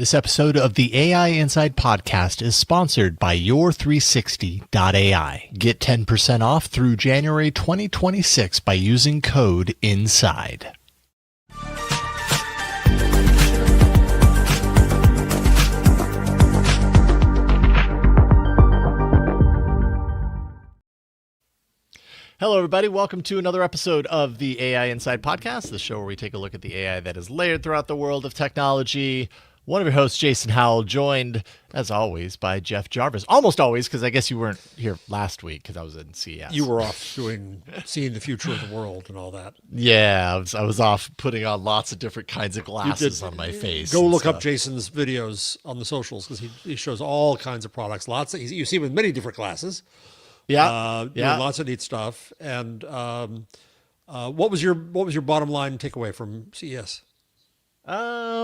This episode of the AI Inside podcast is sponsored by Your360.ai. Get 10% off through January 2026 by using code INSIDE. Hello, everybody. Welcome to another episode of the AI Inside podcast, the show where we take a look at the AI that is layered throughout the world of technology. One of your hosts, Jason Howell, joined, as always, by Jeff Jarvis. Almost always, because I guess you weren't here last week because I was in CES. You were off seeing the future of the world and all that. Yeah, I was off putting on lots of different kinds of glasses on my face. Go look up Jason's videos on the socials because he shows all kinds of products. You see him with many different glasses. Yeah, lots of neat stuff. And what was your bottom line takeaway from CES?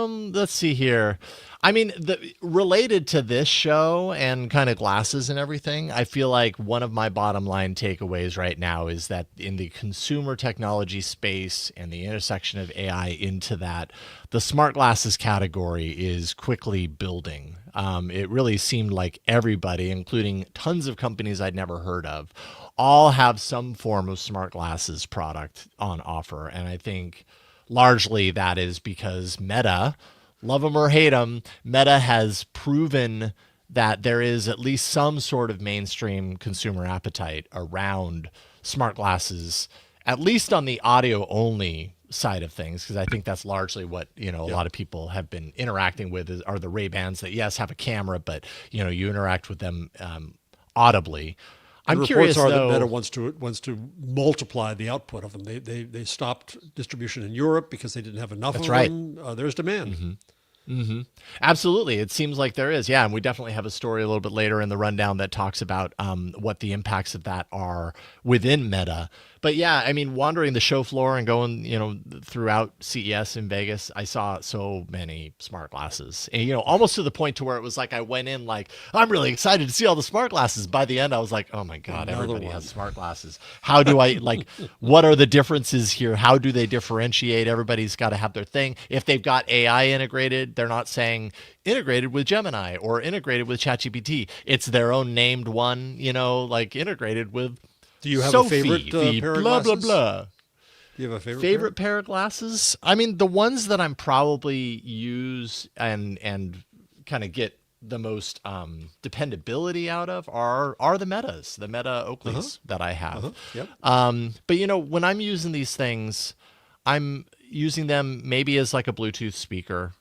Let's see here. I mean, related to this show and kind of glasses and everything, I feel like one of my bottom line takeaways right now is that in the consumer technology space and the intersection of AI into that, the smart glasses category is quickly building. It really seemed like everybody, including tons of companies I'd never heard of, all have some form of smart glasses product on offer. And I think largely that is because Meta, love them or hate them, Meta has proven that there is at least some sort of mainstream consumer appetite around smart glasses, at least on the audio only side of things, because I think that's largely what a lot of people have been interacting with are the Ray-Bans that, yes, have a camera, but you interact with them audibly. I'm curious, though, that Meta wants to multiply the output of them. They stopped distribution in Europe because they didn't have enough of them. There's demand. Mm-hmm. Mm-hmm. Absolutely. It seems like there is. Yeah. And we definitely have a story a little bit later in the rundown that talks about what the impacts of that are within Meta. But yeah, I mean, wandering the show floor and going, throughout CES in Vegas, I saw so many smart glasses, and, almost to the point to where it was like, I went in like, I'm really excited to see all the smart glasses. By the end, I was like, oh my God, everybody has smart glasses. How do I what are the differences here? How do they differentiate? Everybody's got to have their thing. If they've got AI integrated, they're not saying integrated with Gemini or integrated with ChatGPT. It's their own named one, integrated with Do you have Sophie, a favorite pair of blah, glasses? blah, blah. Do you have a favorite pair of glasses? I mean, the ones that I'm probably use and kind of get the most dependability out of are the Metas, the Meta Oakleys that I have. Yep. But when I'm using these things, I'm using them maybe as like a Bluetooth speaker,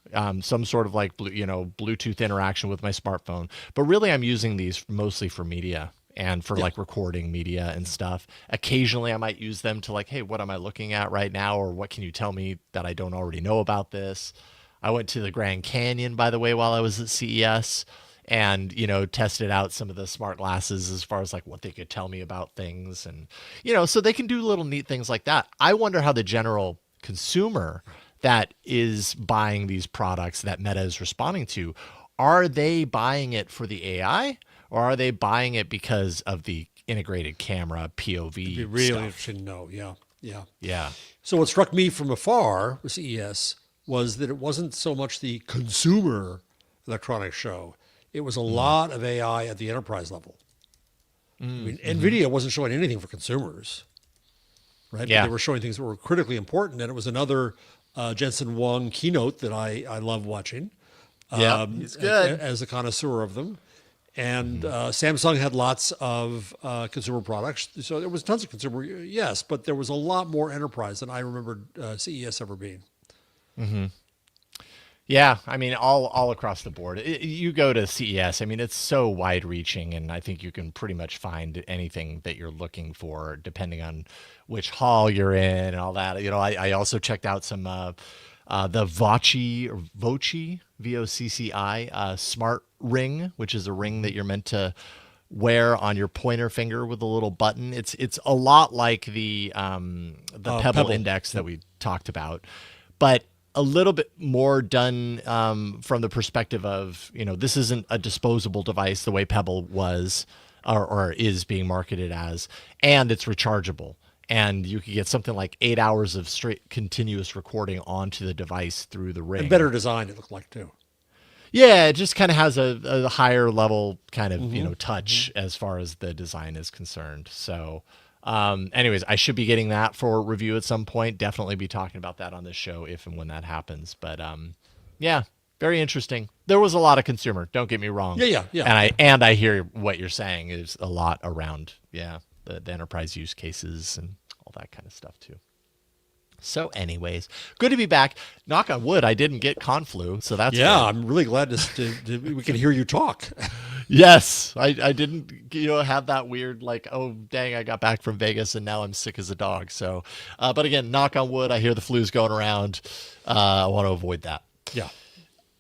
some sort of like Bluetooth interaction with my smartphone. But really, I'm using these mostly for media and for like recording media and stuff. Occasionally I might use them to like, hey, what am I looking at right now? Or what can you tell me that I don't already know about this? I went to the Grand Canyon, by the way, while I was at CES and, tested out some of the smart glasses as far as like what they could tell me about things. And, so they can do little neat things like that. I wonder how the general consumer that is buying these products that Meta is responding to, are they buying it for the AI? Or are they buying it because of the integrated camera POV? It'd be really stuff? Interesting to know. Yeah. So what struck me from afar with CES was that it wasn't so much the consumer electronics show. It was a lot of AI at the enterprise level. I mean, NVIDIA wasn't showing anything for consumers, right? Yeah. But they were showing things that were critically important. And it was another Jensen Huang keynote that I love watching. Yeah, he's good. As a connoisseur of them. And Samsung had lots of consumer products. So there was tons of consumer, yes, but there was a lot more enterprise than I remembered CES ever being. Mm-hmm. Yeah, I mean, all across the board. You go to CES, I mean, it's so wide-reaching, and I think you can pretty much find anything that you're looking for, depending on which hall you're in and all that. I also checked out some the Vocci, VOCCI, smart ring, which is a ring that you're meant to wear on your pointer finger with a little button. It's a lot like the Pebble Index that we talked about, but a little bit more done from the perspective of, this isn't a disposable device the way Pebble was or is being marketed as, and it's rechargeable. And you could get something like 8 hours of straight continuous recording onto the device through the ring. And better design, it looked like, too. Yeah, it just kind of has a higher level kind of, touch as far as the design is concerned. So, anyways, I should be getting that for review at some point. Definitely be talking about that on this show if and when that happens. But yeah, very interesting. There was a lot of consumer. Don't get me wrong. Yeah. And I hear what you're saying is a lot around the enterprise use cases and all that kind of stuff too. So anyways, good to be back. Knock on wood, I didn't get conflu, so that's good. I'm really glad we can hear you talk. Yes, I didn't have that weird like, oh dang, I got back from Vegas and now I'm sick as a dog. So, but again, knock on wood, I hear the flu's going around. I want to avoid that. Yeah.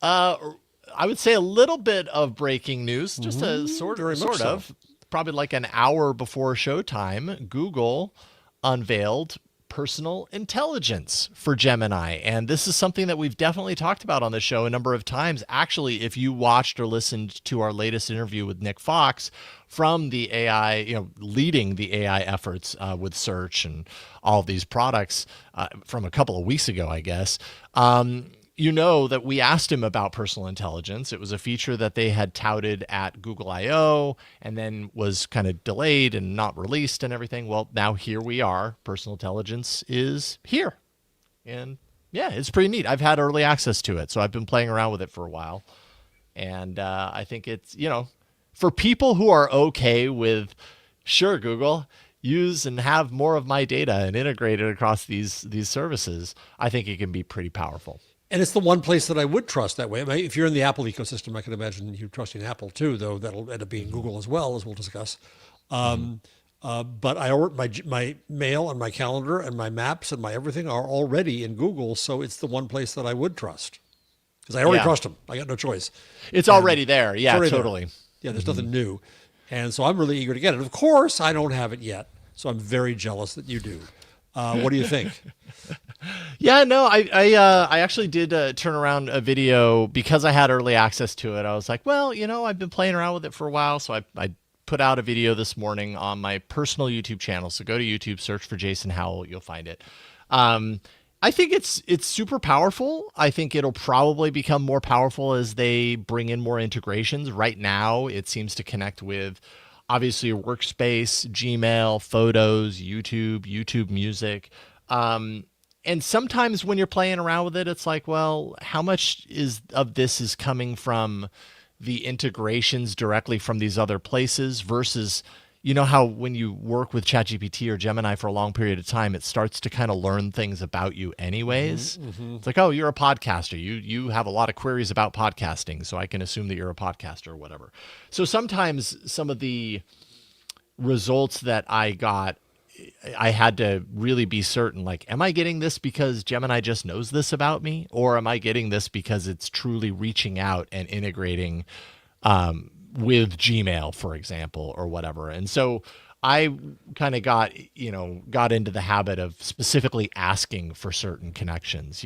I would say a little bit of breaking news, just a sort of, probably like an hour before showtime. Google unveiled personal intelligence for Gemini. And this is something that we've definitely talked about on the show a number of times. Actually, if you watched or listened to our latest interview with Nick Fox from the AI, leading the AI efforts with search and all of these products from a couple of weeks ago, I guess, you know that we asked him about personal intelligence. It was a feature that they had touted at Google I/O and then was kind of delayed and not released and everything. Well, now here we are. Personal intelligence is here. And yeah, it's pretty neat. I've had early access to it, so I've been playing around with it for a while. And I think it's, for people who are okay with, sure, Google, use and have more of my data and integrate it across these services, I think it can be pretty powerful. And it's the one place that I would trust that way. I mean, if you're in the Apple ecosystem, I can imagine you trusting Apple too, though that'll end up being Google as well, as we'll discuss. But my mail and my calendar and my maps and my everything are already in Google, so it's the one place that I would trust. Because I already trust them. I got no choice. It's already there. Yeah, totally. There. Yeah, there's nothing new. And so I'm really eager to get it. Of course, I don't have it yet, so I'm very jealous that you do. What do you think? Yeah, no, I actually did turn around a video because I had early access to it. I was like, well, I've been playing around with it for a while. So I put out a video this morning on my personal YouTube channel. So go to YouTube, search for Jason Howell. You'll find it. I think it's super powerful. I think it'll probably become more powerful as they bring in more integrations. Right now, it seems to connect with obviously your workspace, Gmail, photos, YouTube Music. And sometimes when you're playing around with it, it's like, well, how much of this is coming from the integrations directly from these other places versus, how when you work with ChatGPT or Gemini for a long period of time, it starts to kind of learn things about you anyways. It's like, oh, you're a podcaster. You have a lot of queries about podcasting, so I can assume that you're a podcaster or whatever. So sometimes some of the results that I got, I had to really be certain, like, am I getting this because Gemini just knows this about me? Or am I getting this because it's truly reaching out and integrating with Gmail, for example, or whatever? And so I kind of got into the habit of specifically asking for certain connections,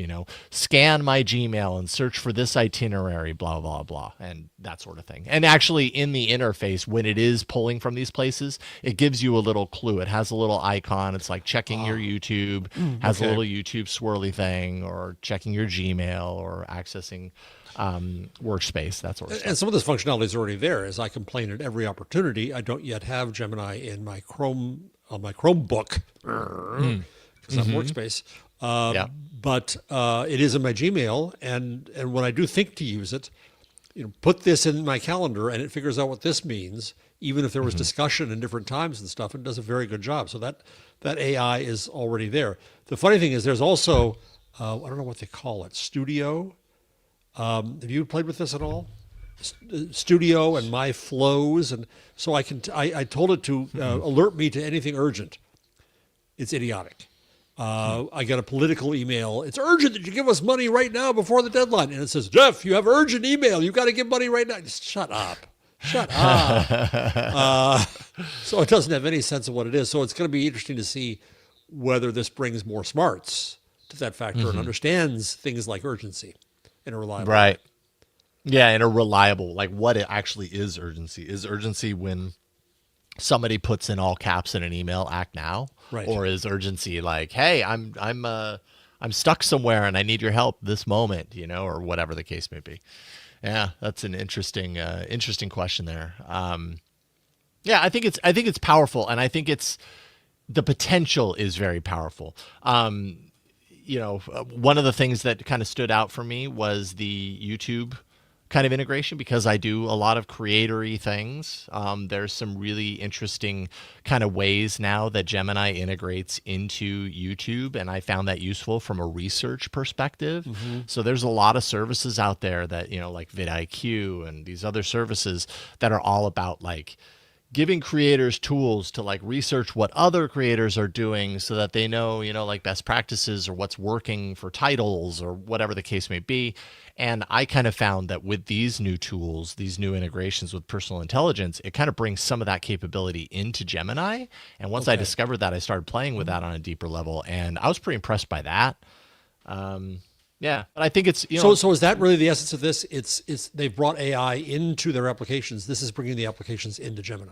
scan my Gmail and search for this itinerary, blah, blah, blah, and that sort of thing. And actually in the interface, when it is pulling from these places, it gives you a little clue. It has a little icon. It's like checking your YouTube, has a little YouTube swirly thing, or checking your Gmail or accessing workspace, that sort of stuff. And some of this functionality is already there. As I complain at every opportunity, I don't yet have Gemini in my Chrome on my Chromebook because I'm workspace. But it is in my Gmail, and when I do think to use it, put this in my calendar, and it figures out what this means. Even if there was discussion in different times and stuff, it does a very good job. So that AI is already there. The funny thing is, there's also I don't know what they call it, Studio. Have you played with this at all? Studio and my flows, and so I told it to alert me to anything urgent. It's idiotic. I got a political email. It's urgent that you give us money right now before the deadline, and it says, Jeff, you have urgent email. You got to give money right now. Just shut up. So it doesn't have any sense of what it is. So it's going to be interesting to see whether this brings more smarts to that factor and understands things like urgency in a reliable way. Yeah, in a reliable, like what it actually is urgency. Is urgency when somebody puts in all caps in an email, act now? Right. Or is urgency like, hey, I'm I'm stuck somewhere and I need your help this moment, or whatever the case may be. Yeah, that's an interesting question there. Yeah, I think it's powerful, and I think the potential is very powerful. One of the things that kind of stood out for me was the YouTube kind of integration, because I do a lot of creatory things. There's some really interesting kind of ways now that Gemini integrates into YouTube, and I found that useful from a research perspective. So there's a lot of services out there that, like vidIQ and these other services that are all about like giving creators tools to like research what other creators are doing so that they know, like best practices or what's working for titles or whatever the case may be. And I kind of found that with these new tools, these new integrations with personal intelligence, it kind of brings some of that capability into Gemini. And once I discovered that, I started playing with that on a deeper level, and I was pretty impressed by that. Yeah, but I think it's So is that really the essence of this? It's they've brought AI into their applications. This is bringing the applications into Gemini.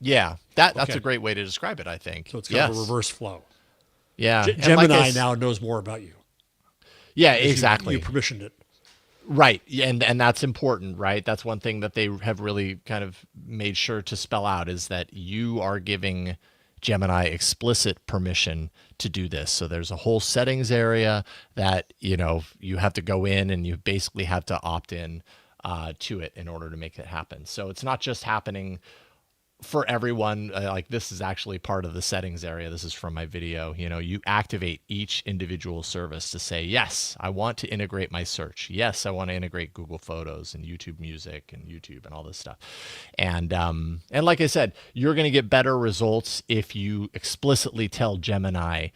Yeah, that's a great way to describe it, I think. So it's kind of a reverse flow. Yeah, Gemini now knows more about you. Yeah, exactly. You permissioned it. Right, and that's important, right? That's one thing that they have really kind of made sure to spell out, is that you are giving Gemini explicit permission to do this. So there's a whole settings area that, you have to go in, and you basically have to opt in to it in order to make it happen. So it's not just happening for everyone. Like, this is actually part of the settings area. This is from my video. You activate each individual service to say, yes, I want to integrate my search. Yes, I want to integrate Google Photos and YouTube Music and YouTube and all this stuff. And like I said, you're going to get better results if you explicitly tell Gemini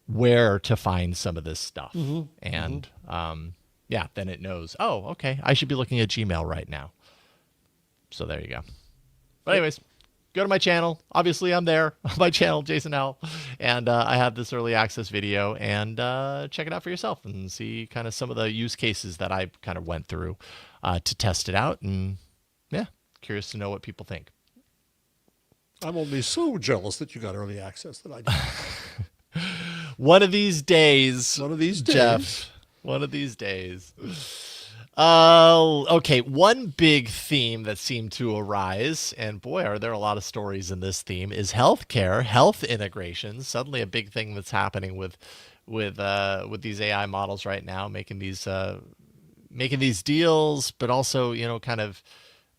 where to find some of this stuff. And then it knows, oh, okay, I should be looking at Gmail right now. So there you go. But anyways, go to my channel. Obviously, I'm there on my channel, Jason Howell, and I have this early access video, and check it out for yourself and see kind of some of the use cases that I kind of went through to test it out. And yeah, curious to know what people think. I'm only so jealous that you got early access that I did. One of these days. One of these days. Jeff. One of these days. Okay. One big theme that seemed to arise, and boy, are there a lot of stories in this theme, is healthcare, health integrations. Suddenly a big thing that's happening with these AI models right now, making these deals, but also, kind of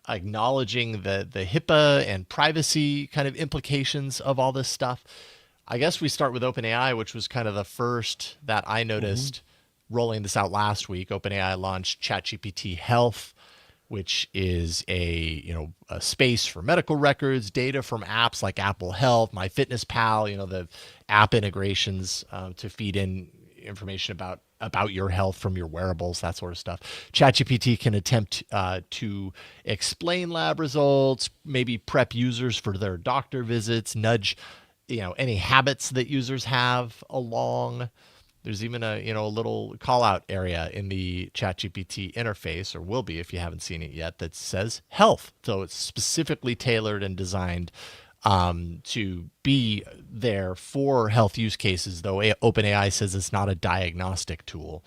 acknowledging the HIPAA and privacy kind of implications of all this stuff. I guess we start with OpenAI, which was kind of the first that I noticed. Rolling this out last week. OpenAI launched ChatGPT Health, which is a space for medical records, data from apps like Apple Health, MyFitnessPal, the app integrations to feed in information about your health from your wearables, that sort of stuff. ChatGPT can attempt to explain lab results, maybe prep users for their doctor visits, nudge any habits that users have along. There's even a little call out area in the ChatGPT interface, or will be if you haven't seen it yet, that says health. So it's specifically tailored and designed to be there for health use cases, though OpenAI says it's not a diagnostic tool,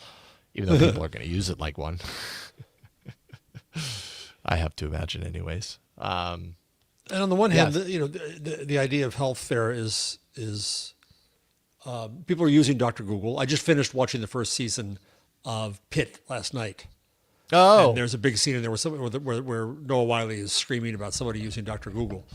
even though people are going to use it like one. I have to imagine anyways. And on the one hand, the idea of health there is people are using Dr. Google. I just finished watching the first season of Pitt last night. Oh, and there's a big scene in there where Noah Wiley is screaming about somebody using Dr. Google.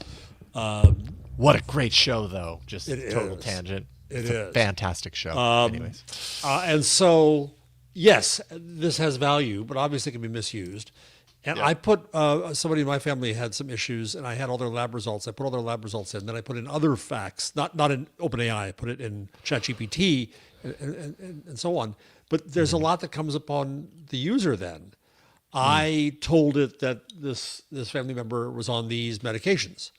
What a great show, though. Just total tangent. It's a fantastic show. Anyways, and so yes, this has value, but obviously it can be misused. And I put somebody in my family had some issues, and I had all their lab results. I put all their lab results in. Then I put in other facts, not in OpenAI. I put it in ChatGPT and so on. But there's a lot that comes upon the user then. I told it that this family member was on these medications.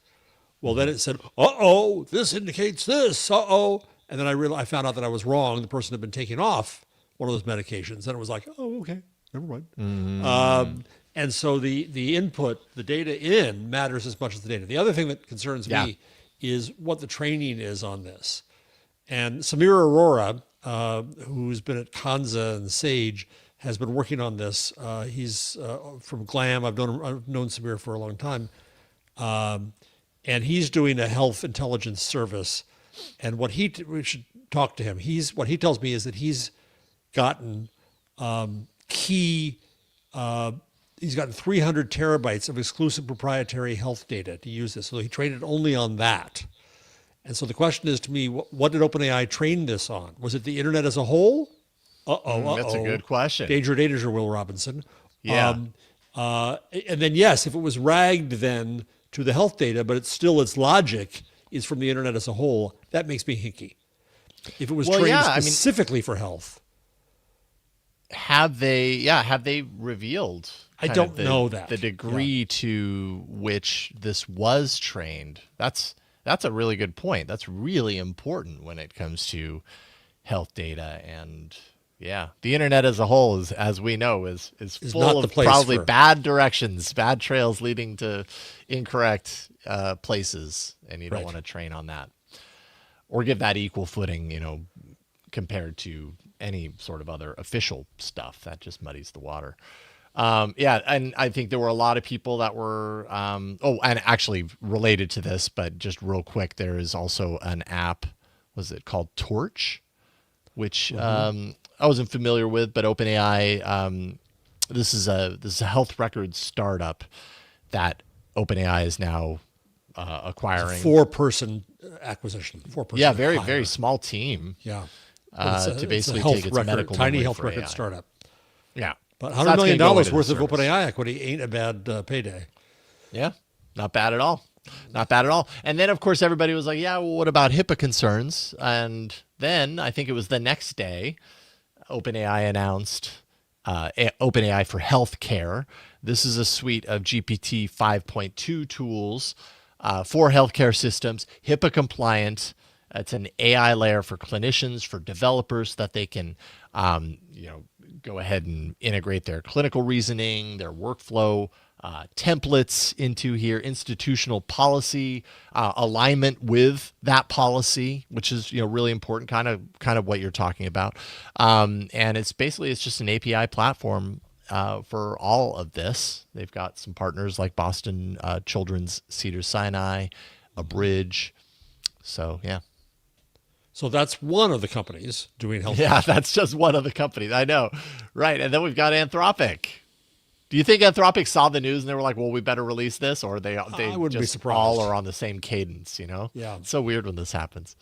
Well, then it said, "Uh-oh, this indicates this. Uh-oh," and then I found out that I was wrong. The person had been taking off one of those medications, and it was like, "Oh, okay, never mind." And so the input, the data in, matters as much as the data. The other thing that concerns me is what the training is on this. And Samira Arora who's been at Kanza and Sage, has been working on this. He's from Glam. I've known Samir for a long time. And he's doing a health intelligence service. And we should talk to him. What he tells me is that he's gotten he's gotten 300 terabytes of exclusive proprietary health data to use this. So he trained it only on that. And so the question is to me, what did OpenAI train this on? Was it the internet as a whole? That's a good question. Danger, Will Robinson. Yeah. And then, yes, if it was ragged then to the health data, but its logic is from the internet as a whole, that makes me hinky. If it was trained specifically for health. Have they revealed? I don't know that. The degree to which this was trained. That's a really good point. That's really important when it comes to health data. And the internet as a whole is, as we know, is full of probably bad directions, bad trails leading to incorrect places. And you don't want to train on that or give that equal footing, compared to any sort of other official stuff. That just muddies the water. And I think there were a lot of people that were, and actually related to this, but just real quick, there is also an app, was it called Torch, which I wasn't familiar with, but OpenAI, this is a health records startup that OpenAI is now acquiring. It's a 4-person acquisition. 4-person. Yeah, very small team. Yeah. To basically take its medical tiny health for record AI. startup. Yeah. But $100 million worth of OpenAI equity ain't a bad payday. Yeah, not bad at all. Not bad at all. And then, of course, everybody was like, yeah, well, what about HIPAA concerns? And then I think it was the next day, OpenAI announced OpenAI for Healthcare. This is a suite of GPT 5.2 tools for healthcare systems, HIPAA compliant. It's an AI layer for clinicians, for developers, so that they can, go ahead and integrate their clinical reasoning, their workflow templates into here, institutional policy, alignment with that policy, which is really important, kind of what you're talking about. And it's just an API platform for all of this. They've got some partners like Boston Children's, Cedars-Sinai, Abridge. So yeah. So that's one of the companies doing health. Yeah, that's just one of the companies. I know. Right. And then we've got Anthropic. Do you think Anthropic saw the news and they were like, well, we better release this? Or they I wouldn't just be surprised. All are on the same cadence, Yeah. It's so weird when this happens.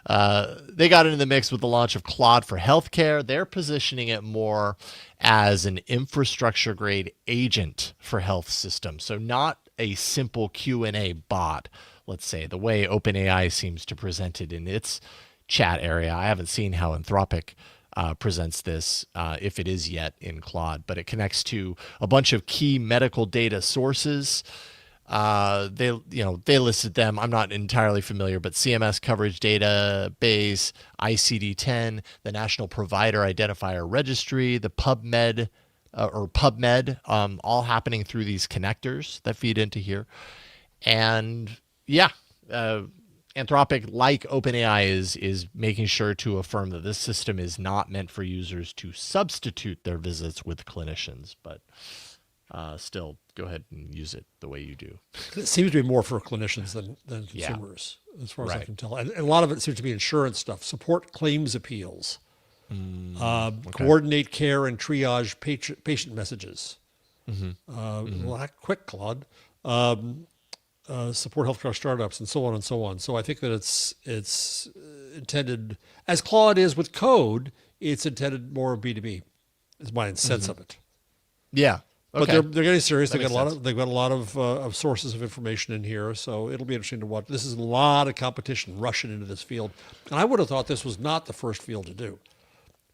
They got into the mix with the launch of Claude for healthcare. They're positioning it more as an infrastructure grade agent for health systems. So not a simple Q&A bot, let's say, the way OpenAI seems to present it in its chat area. I haven't seen how Anthropic presents this, if it is yet in Claude, but it connects to a bunch of key medical data sources. They listed them. I'm not entirely familiar, but CMS coverage database, ICD-10, the National Provider Identifier Registry, the PubMed, all happening through these connectors that feed into here. And Anthropic, like OpenAI, is making sure to affirm that this system is not meant for users to substitute their visits with clinicians, but still go ahead and use it the way you do. It seems to be more for clinicians than consumers, as far as I can tell. And a lot of it seems to be insurance stuff, support claims appeals, coordinate care and triage patient messages. Quick, Claude. Support healthcare startups and so on and so on. So I think that it's intended, as Claude is with code, it's intended more B2B, is my sense of it. Yeah. Okay. But they're getting serious. They've got a lot of sources of information in here, so it'll be interesting to watch. This is a lot of competition rushing into this field, and I would have thought this was not the first field to do.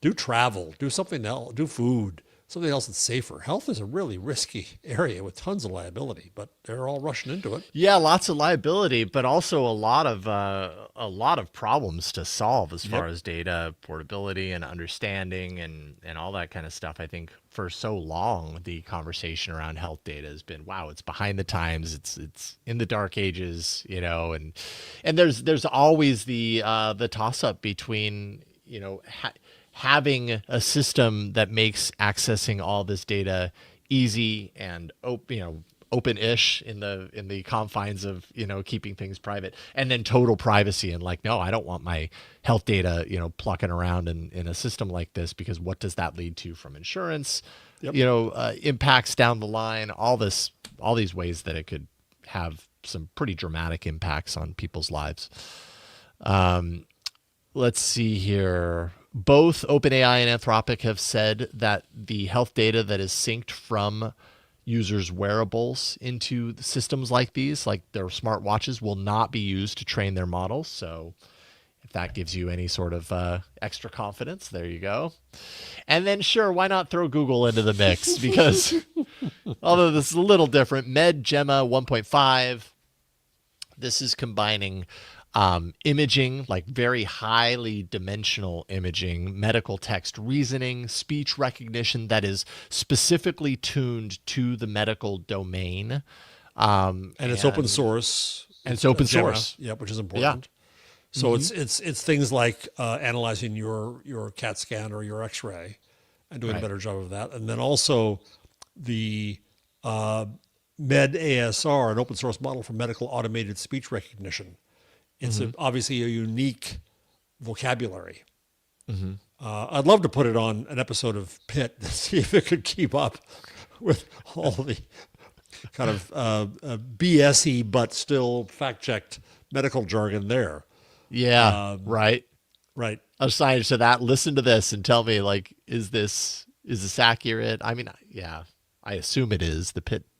Do travel, do something else, do food, something else that's safer. Health is a really risky area with tons of liability, but they're all rushing into it. Yeah, lots of liability, but also a lot of problems to solve as far as data portability and understanding and all that kind of stuff. I think for so long the conversation around health data has been, wow, it's behind the times, it's in the dark ages, and there's always the toss up between having a system that makes accessing all this data easy and open-ish in the confines of keeping things private, and then total privacy and like, no, I don't want my health data plucking around in a system like this, because what does that lead to from insurance impacts down the line, all these ways that it could have some pretty dramatic impacts on people's lives. Let's see here. Both OpenAI and Anthropic have said that the health data that is synced from users' wearables into the systems like these, like their smartwatches, will not be used to train their models. So if that gives you any sort of extra confidence, there you go. And then sure, why not throw Google into the mix? Because although this is a little different, Gemini 1.5, this is combining imaging, like very highly dimensional imaging, medical text reasoning, speech recognition that is specifically tuned to the medical domain. And it's open source. And it's open source. Yeah, which is important. Yeah. So it's things like analyzing your CAT scan or your X-ray and doing a better job of that. And then also the MedASR, an open source model for medical automated speech recognition. It's obviously a unique vocabulary. I'd love to put it on an episode of Pitt to see if it could keep up with all the kind of BS-y but still fact-checked medical jargon there. Yeah, right. Aside to that, listen to this and tell me, like, is this accurate? I mean, yeah, I assume it is.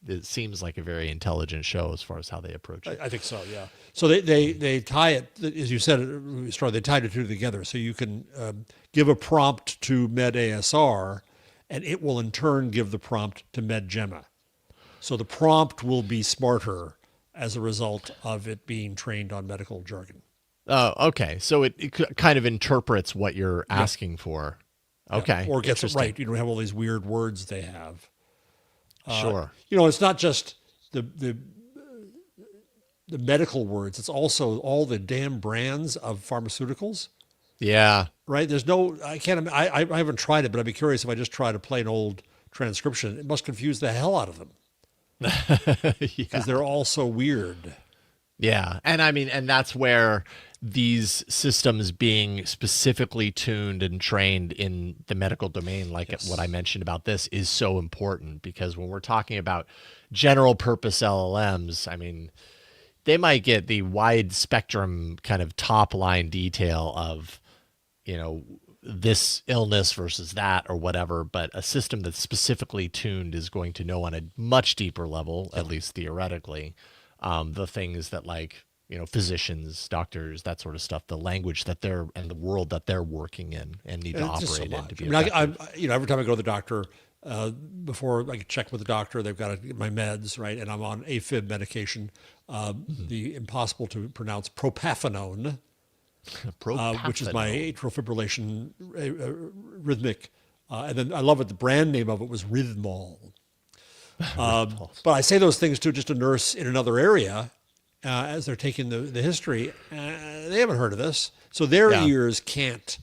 It seems like a very intelligent show as far as how they approach it. I think so, yeah. So they tie it, as you said, they tied the two together. So you can give a prompt to MedASR, and it will in turn give the prompt to Gemini. So the prompt will be smarter as a result of it being trained on medical jargon. Oh, okay. So it kind of interprets what you're asking for. Okay. Yeah. Or gets it right. You don't have all these weird words they have. Sure. It's not just the medical words. It's also all the damn brands of pharmaceuticals. Yeah. Right. I haven't tried it, but I'd be curious if I just try to play an old transcription. It must confuse the hell out of them. Because they're all so weird. Yeah. And that's where these systems being specifically tuned and trained in the medical domain, like what I mentioned about this, is so important, because when we're talking about general purpose LLMs, I mean, they might get the wide spectrum kind of top line detail of, this illness versus that or whatever, but a system that's specifically tuned is going to know on a much deeper level, at least theoretically, the things that, like, physicians, doctors, that sort of stuff, the language that and the world that they're working in and need to operate in to be effective. Every time I go to the doctor, before I check with the doctor, they've got to get my meds, right? And I'm on AFib medication, the impossible to pronounce propafenone, which is my atrial fibrillation rhythmic. And then I love it. The brand name of it was Rhythmol. But I say those things to just a nurse in another area as they're taking the history. They haven't heard of this. So their ears can't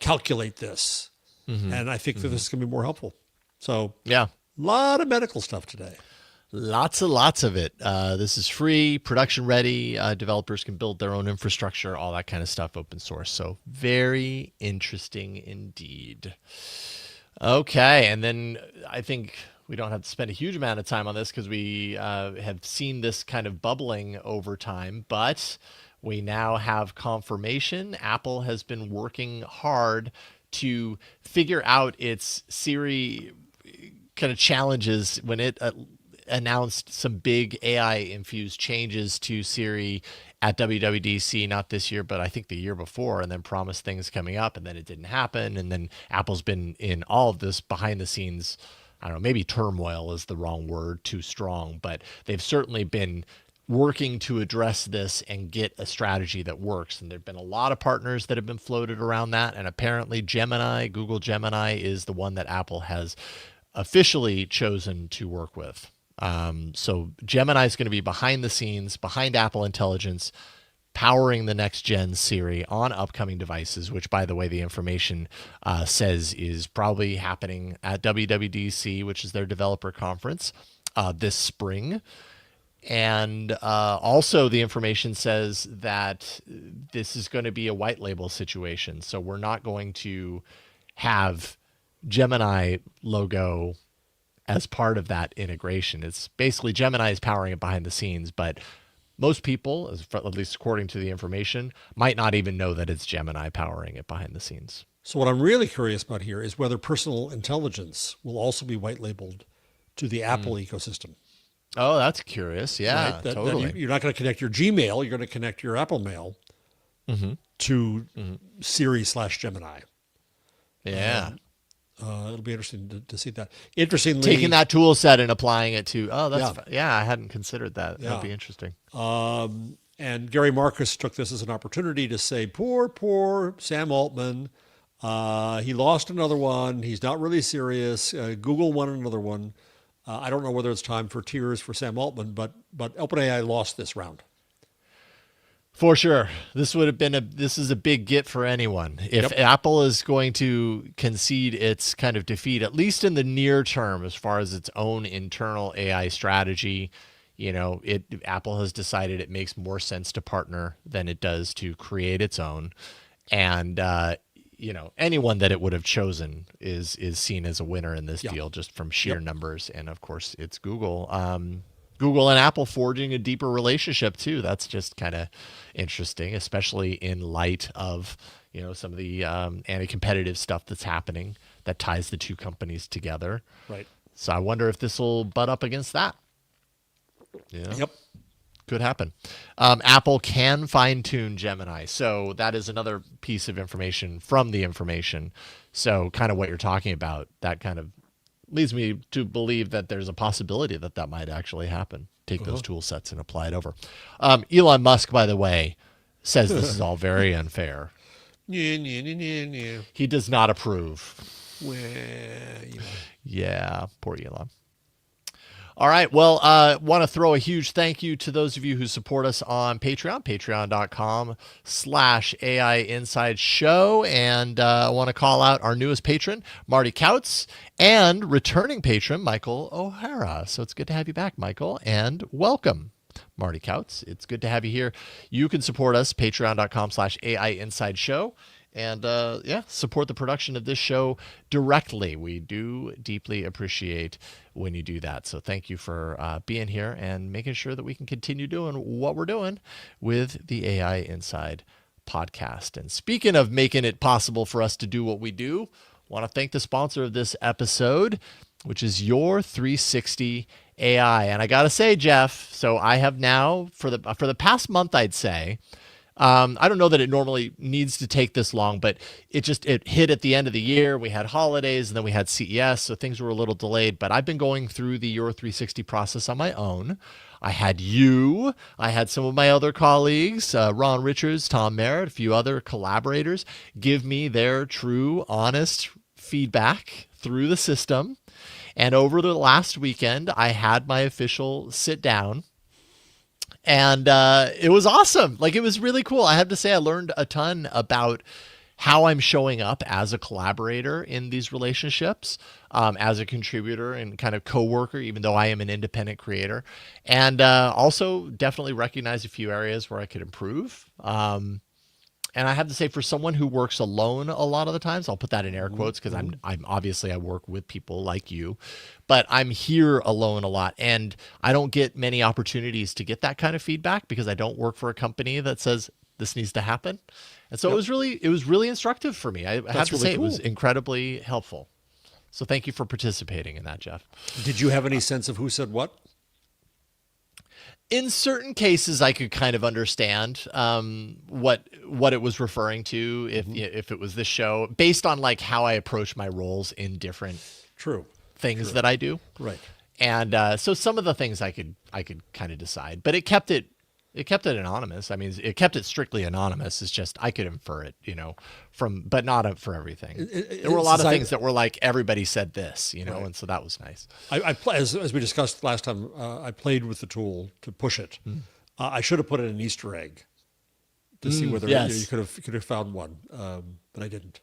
calculate this. And I think that this is going to be more helpful. So a lot of medical stuff today. Lots of it. This is free, production ready. Developers can build their own infrastructure, all that kind of stuff, open source. So very interesting indeed. Okay, and then I think we don't have to spend a huge amount of time on this because we have seen this kind of bubbling over time, but we now have confirmation. Apple has been working hard to figure out its Siri kind of challenges when it announced some big AI-infused changes to Siri at WWDC, not this year, but I think the year before, and then promised things coming up, and then it didn't happen. And then Apple's been in all of this behind the scenes, I don't know, maybe turmoil is the wrong word, too strong, but they've certainly been working to address this and get a strategy that works. And there've been a lot of partners that have been floated around that. And apparently Google Gemini is the one that Apple has officially chosen to work with. So Gemini is going to be behind the scenes, behind Apple Intelligence, powering the next gen Siri on upcoming devices, which, by the way, the information says is probably happening at WWDC, which is their developer conference this spring. And also the information says that this is going to be a white label situation. So we're not going to have Gemini logo as part of that integration. It's basically Gemini is powering it behind the scenes, but most people, at least according to the information, might not even know that it's Gemini powering it behind the scenes. So what I'm really curious about here is whether personal intelligence will also be white labeled to the Apple ecosystem. Oh, that's curious. Yeah, right? totally. You're not going to connect your Gmail. You're going to connect your Apple Mail to Siri/Gemini. Yeah. It'll be interesting to see that. Interestingly, taking that tool set and applying it to, I hadn't considered that. Yeah. That'd be interesting. And Gary Marcus took this as an opportunity to say, poor Sam Altman. He lost another one. He's not really serious. Google won another one. I don't know whether it's time for tears for Sam Altman, but OpenAI lost this round. For sure. This is a big get for anyone. If Apple is going to concede its kind of defeat, at least in the near term, as far as its own internal AI strategy, Apple has decided it makes more sense to partner than it does to create its own. And, anyone that it would have chosen is seen as a winner in this deal, just from sheer numbers. And of course it's Google. Google and Apple forging a deeper relationship too. That's just kind of interesting, especially in light of, some of the anti-competitive stuff that's happening that ties the two companies together. Right. So I wonder if this will butt up against that. Yep. Could happen. Apple can fine-tune Gemini. So that is another piece of information from the information. So kind of what you're talking about, that kind of leads me to believe that there's a possibility that might actually happen. Take those tool sets and apply it over. Elon Musk, by the way, says this is all very unfair. He does not approve. Yeah, poor Elon. All right. Well, want to throw a huge thank you to those of you who support us on Patreon, patreon.com/AI Inside Show. And I want to call out our newest patron, Marty Kautz, and returning patron, Michael O'Hara. So it's good to have you back, Michael, and welcome, Marty Kautz. It's good to have you here. You can support us, patreon.com/AI Inside Show. And support the production of this show directly. We do deeply appreciate when you do that. So thank you for being here and making sure that we can continue doing what we're doing with the AI Inside podcast. And speaking of making it possible for us to do what we do, I want to thank the sponsor of this episode, which is Your 360 AI. And I got to say, Jeff, so I have now, for the past month, I'd say, I don't know that it normally needs to take this long, but it hit at the end of the year. We had holidays and then we had CES, so things were a little delayed, but I've been going through the Your 360 process on my own. I had some of my other colleagues, Ron Richards, Tom Merritt, a few other collaborators, give me their true, honest feedback through the system. And over the last weekend, I had my official sit down. And it was awesome. It was really cool. I have to say I learned a ton about how I'm showing up as a collaborator in these relationships, as a contributor and kind of coworker, even though I am an independent creator. And also definitely recognize a few areas where I could improve. And I have to say, for someone who works alone a lot of the times, I'll put that in air quotes because I'm obviously I work with people like you, but I'm here alone a lot, and I don't get many opportunities to get that kind of feedback because I don't work for a company that says this needs to happen. And so it was really instructive for me. I have to say, it was incredibly helpful. So thank you for participating in that, Jeff. Did you have any sense of who said what? In certain cases, I could kind of understand what it was referring to if it was this show, based on how I approach my roles in different things that I do. Right. And so some of the things I could kind of decide, but it kept it anonymous. I mean, it kept it strictly anonymous. It's just I could infer it, but not for everything. There were a lot of things that were everybody said this, and so that was nice. As we discussed last time, I played with the tool to push it. I should have put in an Easter egg to see whether yes. you could have found one, but I didn't.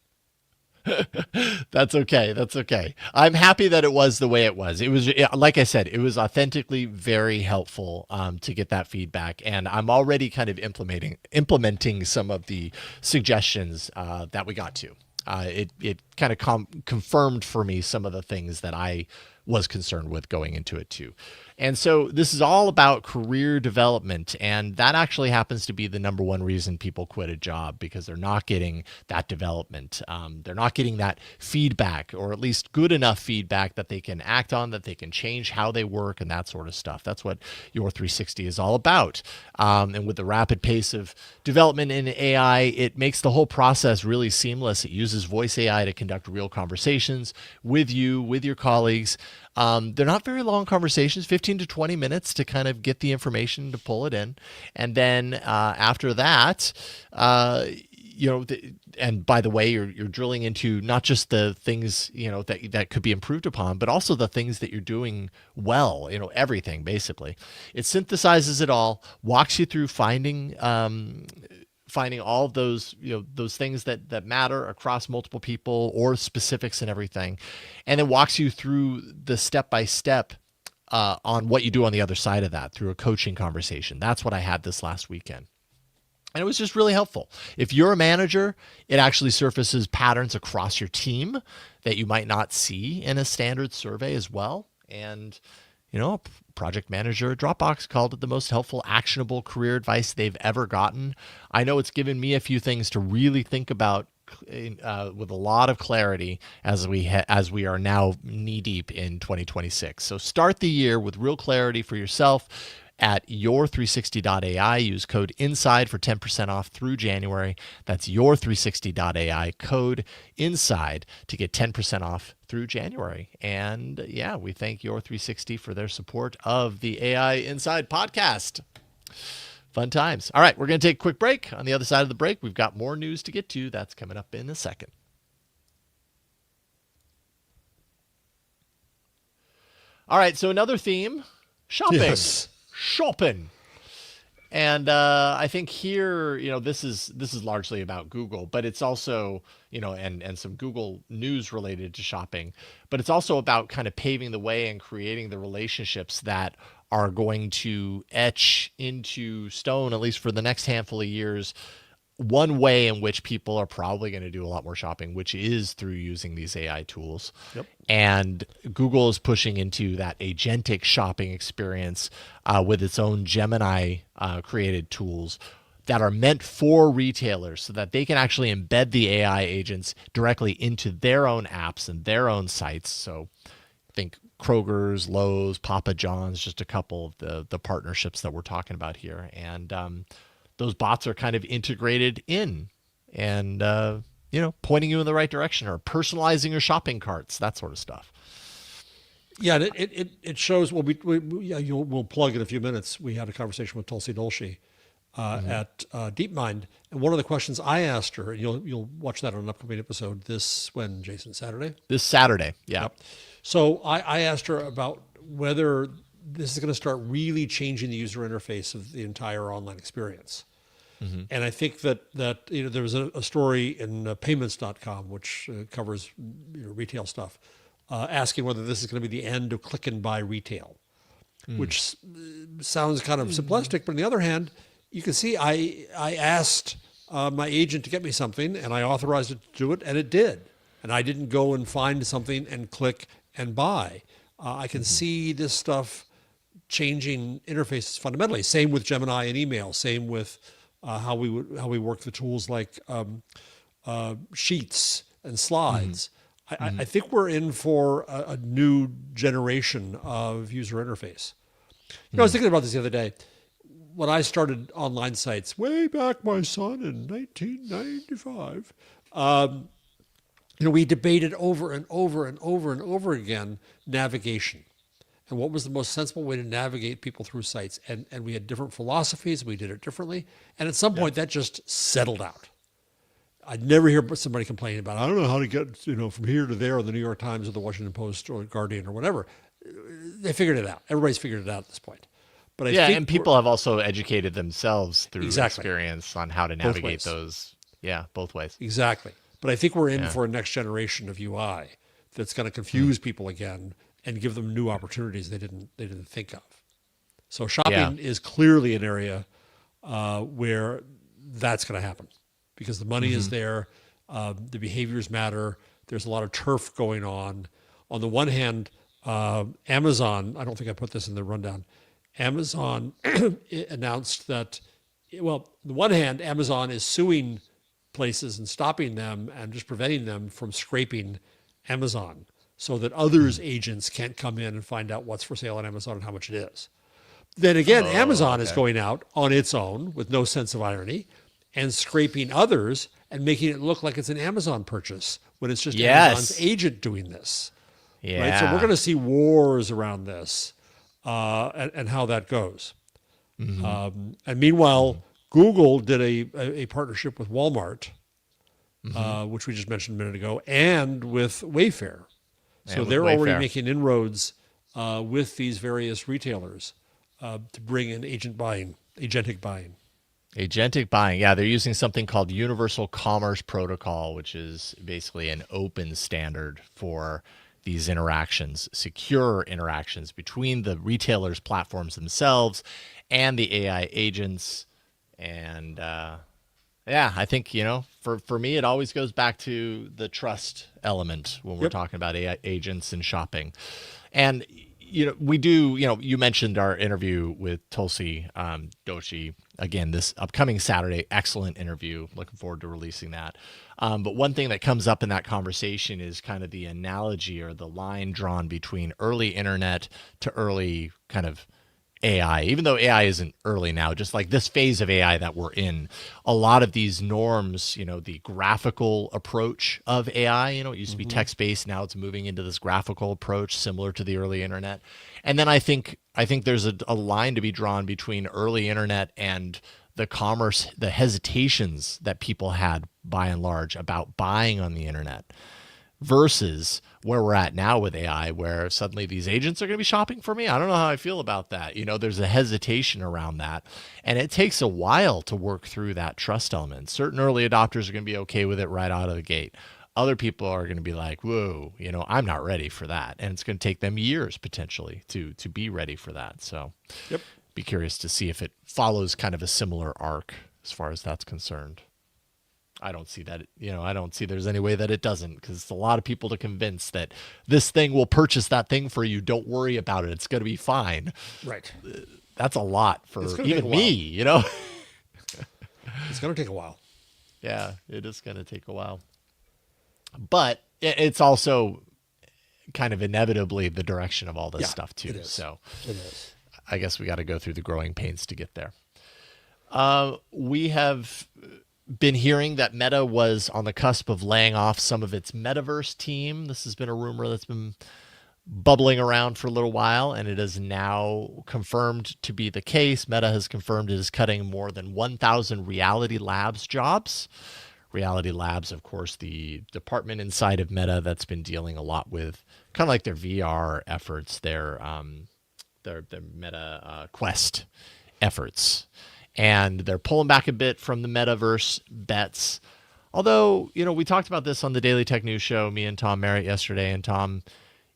That's okay. That's okay. I'm happy that it was the way it was. It was, like I said, it was authentically very helpful to get that feedback, and I'm already kind of implementing some of the suggestions that we got to. It kind of confirmed for me some of the things that I was concerned with going into it too. And so this is all about career development. And that actually happens to be the number one reason people quit a job, because they're not getting that development. They're not getting that feedback, or at least good enough feedback that they can act on, that they can change how they work and that sort of stuff. That's what Your 360 is all about. And with the rapid pace of development in AI, it makes the whole process really seamless. It uses voice AI to conduct real conversations with you, with your colleagues. They're not very long conversations, 15 to 20 minutes to kind of get the information to pull it in. And then after that, and by the way, you're drilling into not just the things, that could be improved upon, but also the things that you're doing well, everything basically. It synthesizes it all, walks you through finding all of those, those things that matter across multiple people or specifics and everything. And then walks you through the step-by-step on what you do on the other side of that through a coaching conversation. That's what I had this last weekend. And it was just really helpful. If you're a manager, it actually surfaces patterns across your team that you might not see in a standard survey as well. And a project manager at Dropbox called it the most helpful, actionable career advice they've ever gotten. I know it's given me a few things to really think about with a lot of clarity as we are now knee deep in 2026. So start the year with real clarity for yourself at your360.ai. Use code INSIDE for 10% off through January. That's your360.ai, code INSIDE to get 10% off through January. And yeah, we thank Your360 for their support of the AI Inside podcast. Fun times. All right, we're going to take a quick break. On the other side of the break, we've got more news to get to. That's coming up in a second. All right, so another theme, shopping. Yes. Shopping. And I think here, this is largely about Google, but it's also, and some Google news related to shopping, but it's also about kind of paving the way and creating the relationships that are going to etch into stone, at least for the next handful of years, one way in which people are probably going to do a lot more shopping, which is through using these AI tools. Yep. And Google is pushing into that agentic shopping experience with its own Gemini created tools that are meant for retailers so that they can actually embed the AI agents directly into their own apps and their own sites. So think Kroger's, Lowe's, Papa John's, just a couple of the partnerships that we're talking about here. And those bots are kind of integrated in and, pointing you in the right direction or personalizing your shopping carts, that sort of stuff. Yeah, it shows. Well, we'll plug in a few minutes. We had a conversation with Tulsi Dolshi at DeepMind, and one of the questions I asked her, and you'll watch that on an upcoming episode. When, Jason? Saturday? This Saturday, yeah. Yep. So I asked her about whether this is going to start really changing the user interface of the entire online experience. Mm-hmm. And I think that there was a story in payments.com, which covers retail stuff, asking whether this is going to be the end of click and buy retail, which sounds kind of simplistic. But on the other hand, you can see I asked my agent to get me something, and I authorized it to do it, and it did. And I didn't go and find something and click and buy. I can see this stuff changing interfaces fundamentally. Same with Gemini and email. Same with how we work the tools like sheets and slides. I think we're in for a new generation of user interface. I was thinking about this the other day. When I started online sites way back, my son, in 1995, we debated over and over and over and over again navigation and what was the most sensible way to navigate people through sites. And we had different philosophies. We did it differently. And at some point, that just settled out. I'd never hear somebody complaining about, I don't know how to get from here to there, or the New York Times or the Washington Post or Guardian or whatever. They figured it out. Everybody's figured it out at this point. But I Yeah, think and people have also educated themselves through exactly experience on how to both navigate ways. those. Yeah, both ways. Exactly. But I think we're in Yeah. for a next generation of UI that's going to confuse people again and give them new opportunities they didn't think of. So Yeah. shopping is clearly an area where that's going to happen because the money is there, the behaviors matter. There's a lot of turf going on. On the one hand, Amazon, I don't think I put this in the rundown, Amazon announced that, well, on the one hand, Amazon is suing places and stopping them and just preventing them from scraping Amazon so that others' agents can't come in and find out what's for sale on Amazon and how much it is. Then again, Oh, Amazon is okay. going out on its own with no sense of irony and scraping others and making it look like it's an Amazon purchase when it's just Amazon's Yes. agent doing this. Right? So we're Yeah. going to see wars around this and how that goes. And meanwhile, Google did a partnership with Walmart, which we just mentioned a minute ago, and with Wayfair. So And with they're already Wayfair. making inroads with these various retailers to bring in agentic buying. Agentic buying. Yeah, they're using something called Universal Commerce Protocol, which is basically an open standard for these interactions, secure interactions between the retailers' platforms themselves and the AI agents. And yeah, I think, for me, it always goes back to the trust element when we're Yep. talking about AI agents and shopping. And, we do, you mentioned our interview with Tulsi Doshi. Again, this upcoming Saturday, excellent interview. Looking forward to releasing that. But one thing that comes up in that conversation is kind of the analogy or the line drawn between early internet to early kind of AI, even though AI isn't early now, just like this phase of AI that we're in, a lot of these norms, the graphical approach of AI, it used to be text based. Now it's moving into this graphical approach similar to the early internet. And then I think there's a line to be drawn between early internet and the commerce, the hesitations that people had by and large about buying on the internet versus where we're at now with AI, where suddenly these agents are going to be shopping for me. I don't know how I feel about that. There's a hesitation around that. And it takes a while to work through that trust element. Certain early adopters are going to be okay with it right out of the gate. Other people are going to be like, whoa, I'm not ready for that. And it's going to take them years potentially to be ready for that. So Yep. be curious to see if it follows kind of a similar arc as far as that's concerned. I don't see that, I don't see there's any way that it doesn't, because it's a lot of people to convince that this thing will purchase that thing for you. Don't worry about it. It's going to be fine. Right. That's a lot for It's gonna even take a me, It's going to take a while. Yeah, it is going to take a while. But it's also kind of inevitably the direction of all this Yeah, stuff too. it is. So It is. I guess we got to go through the growing pains to get there. We have been hearing that Meta was on the cusp of laying off some of its Metaverse team. This has been a rumor that's been bubbling around for a little while, and it is now confirmed to be the case. Meta has confirmed it is cutting more than 1,000 Reality Labs jobs. Reality Labs, of course, the department inside of Meta that's been dealing a lot with kind of like their VR efforts, their Meta Quest efforts. And they're pulling back a bit from the metaverse bets. Although, we talked about this on the Daily Tech News Show, me and Tom Merritt yesterday, and Tom,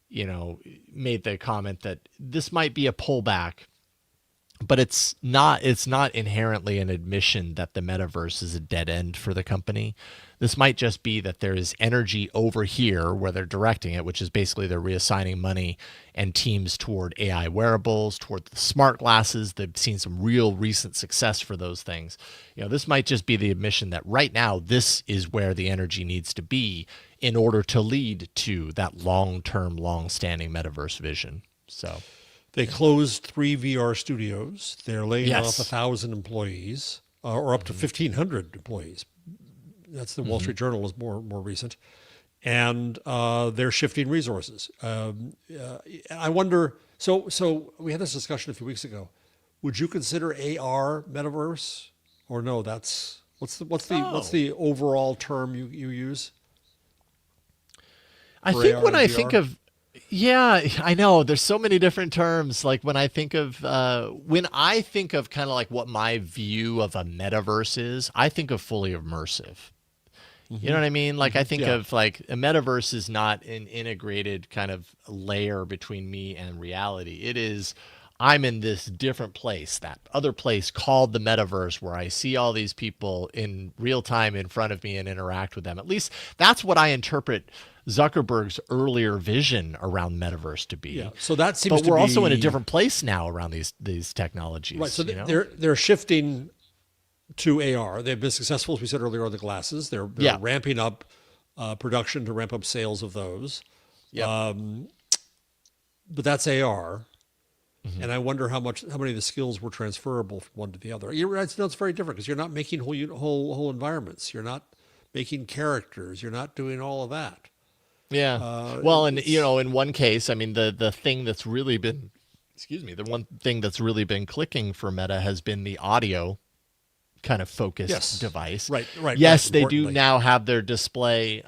made the comment that this might be a pullback, but it's not inherently an admission that the metaverse is a dead end for the company. This might just be that there is energy over here where they're directing it, which is basically they're reassigning money and teams toward AI wearables, toward the smart glasses. They've seen some real recent success for those things. This might just be the admission that right now this is where the energy needs to be in order to lead to that long-term, long-standing metaverse vision. So They closed 3 VR studios. They're laying Yes. off 1,000 employees, or up to 1,500 employees. That's the Wall Street Journal is more recent, and they're shifting resources. I wonder. So we had this discussion a few weeks ago. Would you consider AR metaverse, or no? That's what's the overall term you use? I For think AR when and I VR? think of Yeah, I know. There's so many different terms. Like when I think of kind of like what my view of a metaverse is, I think of fully immersive. You know what I mean? Like I think Yeah. of like a metaverse is not an integrated kind of layer between me and reality. It is I'm in this different place, that other place called the metaverse where I see all these people in real time in front of me and interact with them. At least that's what I interpret Zuckerberg's earlier vision around metaverse to Yeah. be. So that seems But to we're also in a be different place now around these right. So technologies, you know? they're shifting to AR. They've been successful, as we said earlier, on the glasses. They're Yeah. ramping up production to ramp up sales of those. Yep. But that's AR. And I wonder how many of the skills were transferable from one to the other. You're right. No, it's very different because you're not making whole environments. You're not making characters. You're not doing all of that. Yeah. Well, and It's in one case, I mean, the thing that's really been, excuse me, the one thing that's really been clicking for Meta has been the audio kind of focused yes, device. right. Yes, they do Importantly, now have their display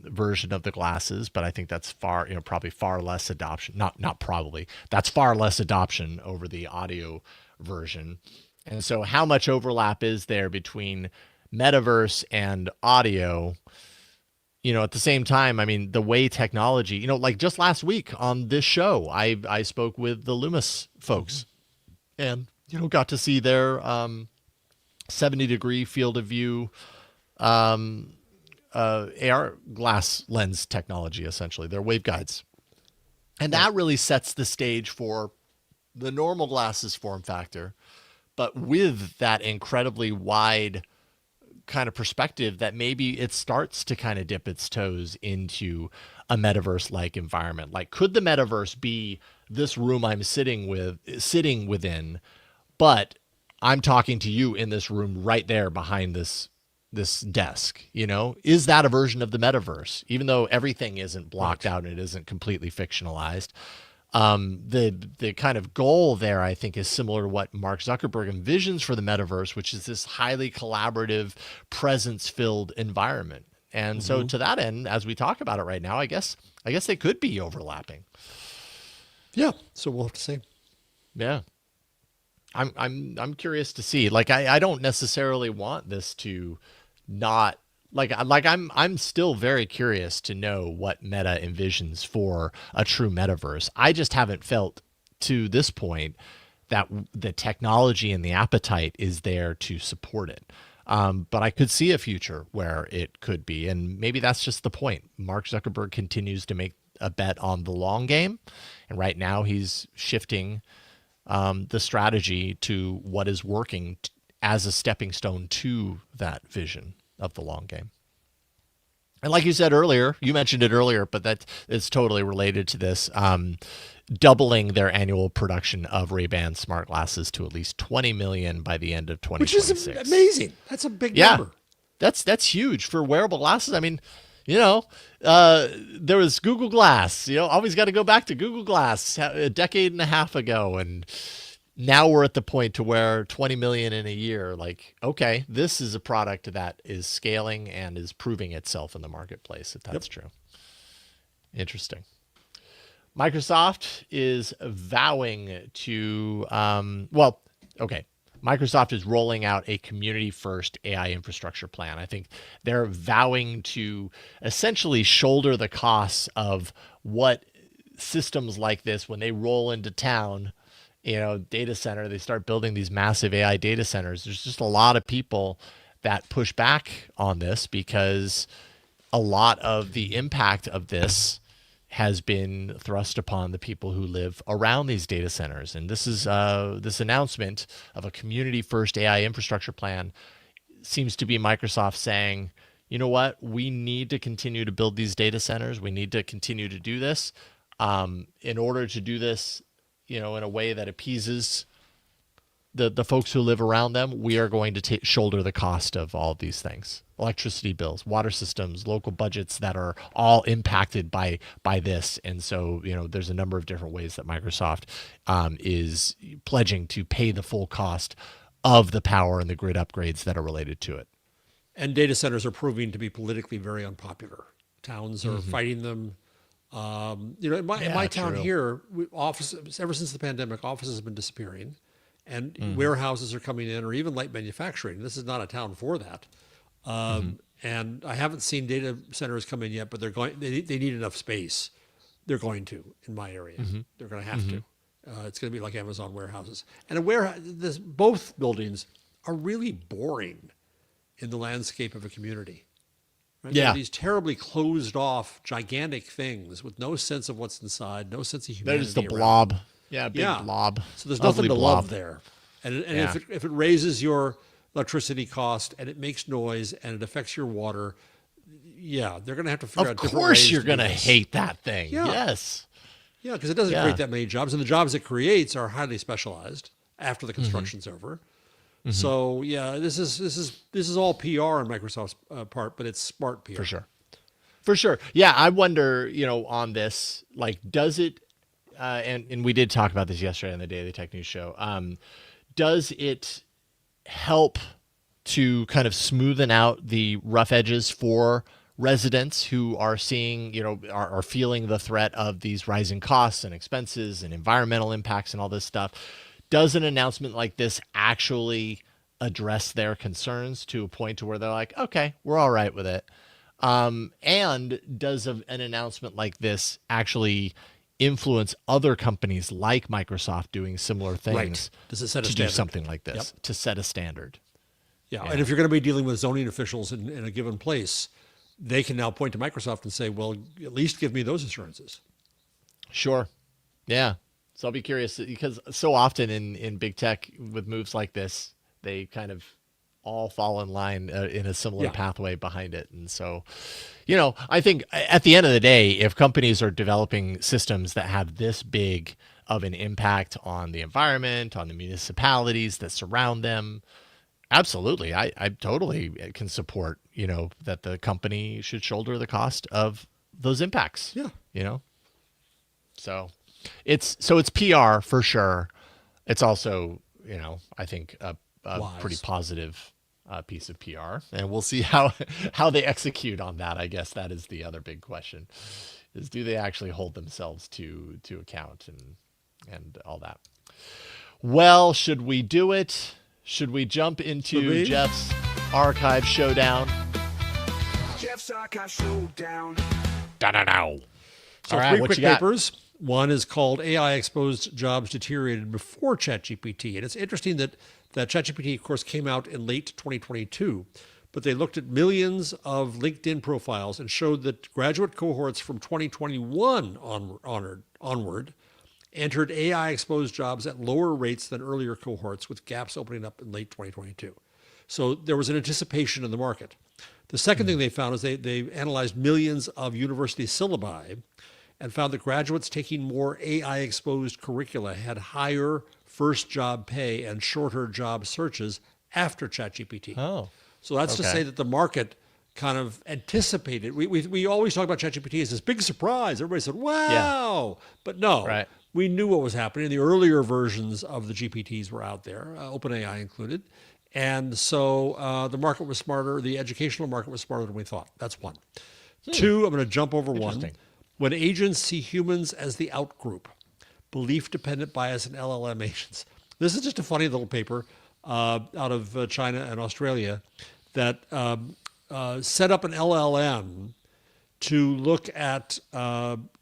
version of the glasses, but I think that's probably far less adoption. Not probably. That's far less adoption over the audio version. And so, how much overlap is there between metaverse and audio? At the same time, I mean, the way technology, like just last week on this show, I spoke with the Loomis folks and, got to see their 70-degree field of view AR glass lens technology, essentially, their waveguides. And right. that really sets the stage for the normal glasses form factor, but with that incredibly wide kind of perspective that maybe it starts to kind of dip its toes into a metaverse like environment. Like, could the metaverse be this room I'm sitting within, but I'm talking to you in this room right there behind this desk? Is that a version of the metaverse, even though everything isn't blocked Right. out and it isn't completely fictionalized? The kind of goal there, I think, is similar to what Mark Zuckerberg envisions for the metaverse, which is this highly collaborative, presence-filled environment. And so, to that end, as we talk about it right now, I guess they could be overlapping. Yeah. So we'll have to see. Yeah, I'm curious to see. Like, I don't necessarily want this to not I'm still very curious to know what Meta envisions for a true metaverse. I just haven't felt to this point that the technology and the appetite is there to support it. But I could see a future where it could be, and maybe that's just the point. Mark Zuckerberg continues to make a bet on the long game, and right now he's shifting the strategy to what is working as a stepping stone to that vision of the long game. And like you said earlier, you mentioned it earlier, but that is totally related to this. Doubling their annual production of Ray-Ban smart glasses to at least 20 million by the end of Which is 2026. amazing. That's a big Yeah, number. that's huge for wearable glasses. I mean, there was Google Glass. Always got to go back to Google Glass a decade and a half ago, and now we're at the point to where 20 million in a year. Like, okay, this is a product that is scaling and is proving itself in the marketplace. If that's true. Interesting. Microsoft is vowing to, okay. Microsoft is rolling out a community-first AI infrastructure plan. I think they're vowing to essentially shoulder the costs of what systems like this, when they roll into town, data center, they start building these massive AI data centers. There's just a lot of people that push back on this because a lot of the impact of this has been thrust upon the people who live around these data centers. And this is this announcement of a community-first AI infrastructure plan seems to be Microsoft saying, you know what, we need to continue to build these data centers. We need to continue to do this. In order to do this, in a way that appeases the folks who live around them, we are going to shoulder the cost of all of these things: electricity bills, water systems, local budgets that are all impacted by this. And so, there's a number of different ways that Microsoft is pledging to pay the full cost of the power and the grid upgrades that are related to it. And data centers are proving to be politically very unpopular. Towns are fighting them. In my town true. here, offices ever since the pandemic, offices have been disappearing, and warehouses are coming in, or even light manufacturing. This is not a town for that. And I haven't seen data centers come in yet, but they're going. They need enough space. They're going to in my area. They're going to have to. It's going to be like Amazon warehouses. And both buildings are really boring in the landscape of a community. Right? Yeah. They're these terribly closed off, gigantic things with no sense of what's inside, no sense of humanity. There's the around blob. them. Yeah, big blob. So there's nothing Ugly to blob. love there. And if it raises your electricity cost and it makes noise and it affects your water, they're going to have to figure out different ways. Of course you're to going do to this. hate that thing. Yeah. Yes. Yeah, because it doesn't create that many jobs, and the jobs it creates are highly specialized after the construction's over. So this is all PR on Microsoft's part, but it's smart PR. For sure. Yeah, I wonder, on this, like, does it, and we did talk about this yesterday on the Daily Tech News Show, does it help to kind of smoothen out the rough edges for residents who are seeing, are feeling the threat of these rising costs and expenses and environmental impacts and all this stuff? Does an announcement like this actually address their concerns to a point to where they're like, okay, we're all right with it? And does an announcement like this actually influence other companies like Microsoft doing similar things? Right. Does it set a to standard? do something like this, to set a standard? Yeah, and if you're going to be dealing with zoning officials in a given place, they can now point to Microsoft and say, well, at least give me those assurances. Sure. Yeah. So I'll be curious, because so often in big tech with moves like this, they kind of all fall in line in a similar pathway behind it. And so, I think at the end of the day, if companies are developing systems that have this big of an impact on the environment, on the municipalities that surround them, absolutely. I totally can support, that the company should shoulder the cost of those impacts. Yeah. So it's PR for sure. It's also, I think a pretty positive piece of PR, and we'll see how they execute on that. I guess that is the other big question: is do they actually hold themselves to account and all that? Well, should we do it? Should we jump into Jeff's Archive Showdown? Jeff's Archive Showdown. Da-da-dow. So All right, three what quick you got? papers. One is called AI Exposed Jobs Deteriorated Before ChatGPT. And it's interesting that ChatGPT, of course, came out in late 2022, but they looked at millions of LinkedIn profiles and showed that graduate cohorts from 2021 onward entered AI exposed jobs at lower rates than earlier cohorts, with gaps opening up in late 2022. So there was an anticipation in the market. The second thing they found is they analyzed millions of university syllabi and found that graduates taking more AI exposed curricula had higher first job pay and shorter job searches after ChatGPT. Oh, so that's to say that the market kind of anticipated. We always talk about ChatGPT as this big surprise. Everybody said, wow. But no, we knew what was happening. The earlier versions of the GPTs were out there, OpenAI included. And so the market was smarter. The educational market was smarter than we thought. That's one. Two, I'm going to jump over one. When agents see humans as the outgroup, belief-dependent bias in LLM agents. This is just a funny little paper out of China and Australia that set up an LLM to look at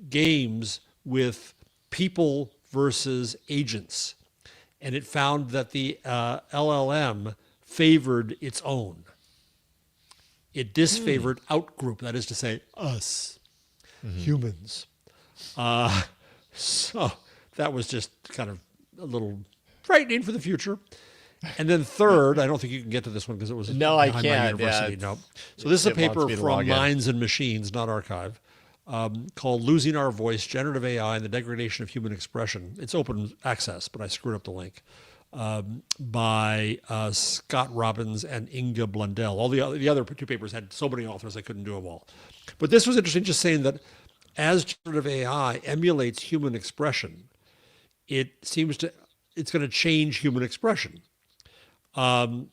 games with people versus agents. And it found that the LLM favored its own. It disfavored outgroup, that is to say, us, humans. So that was just kind of a little frightening for the future. And then third, I don't think you can get to this one because it was I behind my can't. university. No. So this is a paper from Minds and Machines, not Archive, called Losing Our Voice, Generative AI and the Degradation of Human Expression. It's open access, but I screwed up the link, by Scott Robbins and Inga Blundell. All the other two papers had so many authors I couldn't do them all. But this was interesting, just saying that as generative AI emulates human expression, it's going to change human expression. Generative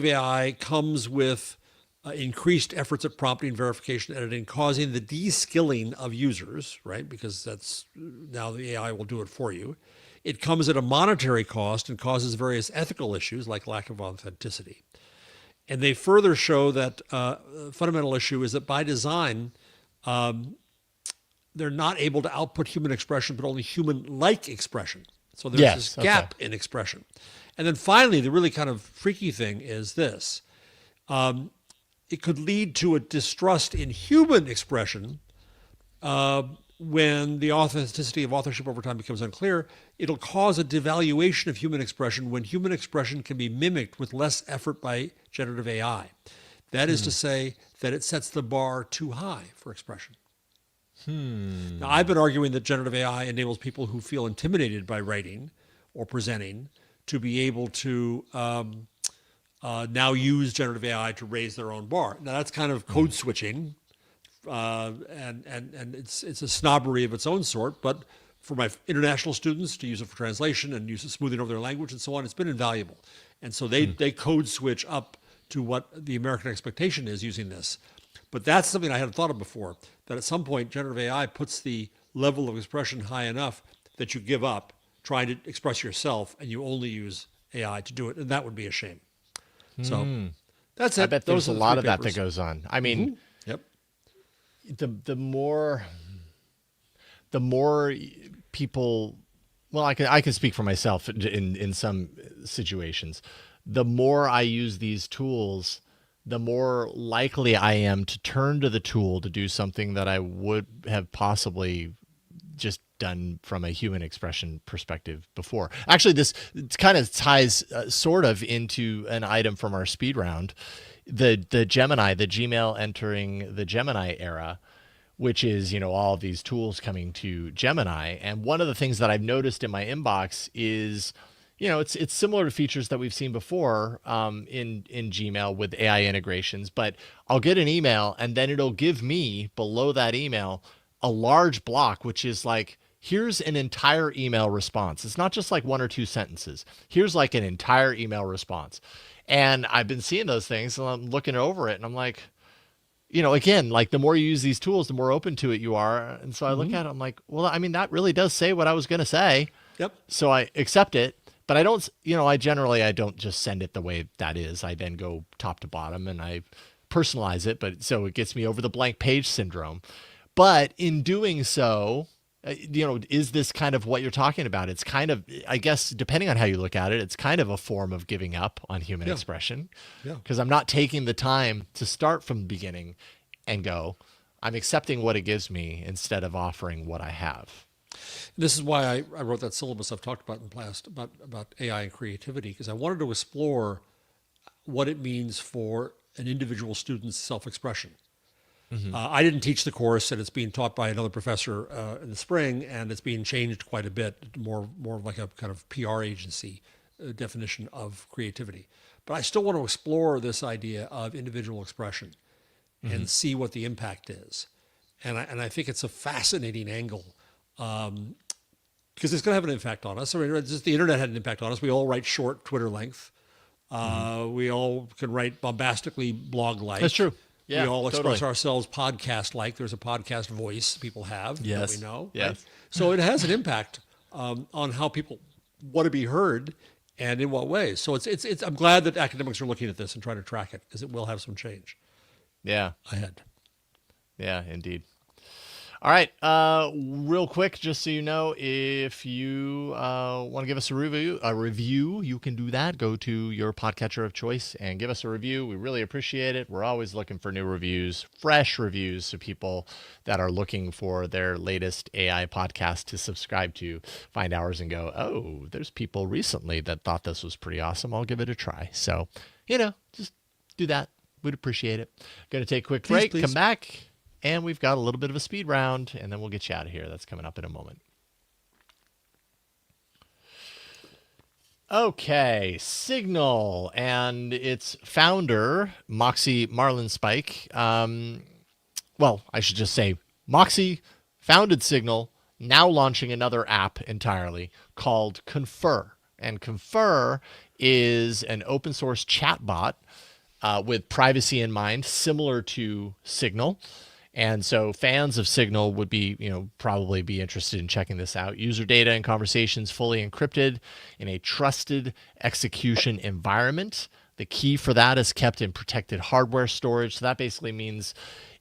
AI comes with increased efforts at prompting, verification, editing, causing the de-skilling of users, right? Because that's now the AI will do it for you. It comes at a monetary cost and causes various ethical issues like lack of authenticity. And they further show that fundamental issue is that by design, they're not able to output human expression, but only human-like expression. So there's this gap in expression. And then finally, the really kind of freaky thing is this. It could lead to a distrust in human expression when the authenticity of authorship over time becomes unclear. It'll cause a devaluation of human expression when human expression can be mimicked with less effort by generative AI. That is to say that it sets the bar too high for expression. Now, I've been arguing that generative AI enables people who feel intimidated by writing or presenting to be able to now use generative AI to raise their own bar. Now, that's kind of code switching, and it's a snobbery of its own sort. But for my international students to use it for translation and use it smoothing over their language and so on, it's been invaluable. And so they code switch up to what the American expectation is using this. But that's something I hadn't thought of before, that at some point generative AI puts the level of expression high enough that you give up trying to express yourself and you only use AI to do it. And that would be a shame. So that's it. I bet there's a lot of that goes on. I mean, Yep. the more people, well, I can speak for myself in some situations. The more I use these tools, the more likely I am to turn to the tool to do something that I would have possibly just done from a human expression perspective before. Actually, this kind of ties sort of into an item from our speed round, the Gemini, the Gmail entering the Gemini era, which is, all of these tools coming to Gemini. And one of the things that I've noticed in my inbox is, it's similar to features that we've seen before in Gmail with AI integrations, but I'll get an email and then it'll give me below that email a large block, which is like, here's an entire email response. It's not just like one or two sentences. Here's like an entire email response. And I've been seeing those things and I'm looking over it and I'm like, again, like the more you use these tools, the more open to it you are. And so I look at it, I'm like, well, I mean, that really does say what I was going to say. Yep. So I accept it. But I don't, I don't just send it the way that is. I then go top to bottom and I personalize it. But so it gets me over the blank page syndrome. But in doing so, is this kind of what you're talking about? It's kind of, I guess, depending on how you look at it, it's kind of a form of giving up on human expression. Yeah. Because I'm not taking the time to start from the beginning and go, I'm accepting what it gives me instead of offering what I have. This is why I wrote that syllabus I've talked about in the past about AI and creativity, because I wanted to explore what it means for an individual student's self-expression. I didn't teach the course, and it's being taught by another professor in the spring, and it's being changed quite a bit, more like a kind of PR agency definition of creativity. But I still want to explore this idea of individual expression and see what the impact is. And I think it's a fascinating angle. Because it's going to have an impact on us. I mean, just the internet had an impact on us. We all write short Twitter length. We all can write bombastically blog-like. That's true. Yeah, we all express totally. ourselves podcast-like. There's a podcast voice people have that we know. Yes. Right? So it has an impact on how people want to be heard and in what ways. So it's. I'm glad that academics are looking at this and trying to track it, because it will have some change. Yeah. Ahead. Yeah, indeed. All right, real quick, just so you know, if you want to give us a review, you can do that. Go to your podcatcher of choice and give us a review. We really appreciate it. We're always looking for new reviews, fresh reviews, so people that are looking for their latest AI podcast to subscribe to find ours and go, oh, there's people recently that thought this was pretty awesome. I'll give it a try. So, just do that. We'd appreciate it. Going to take a quick break, come back. And we've got a little bit of a speed round, and then we'll get you out of here. That's coming up in a moment. Okay, Signal and its founder, Moxie Marlinspike. Well, I should just say Moxie founded Signal, now launching another app entirely called Confer. And Confer is an open source chatbot with privacy in mind, similar to Signal. And so fans of Signal would be, probably be interested in checking this out. User data and conversations fully encrypted in a trusted execution environment. The key for that is kept in protected hardware storage. So that basically means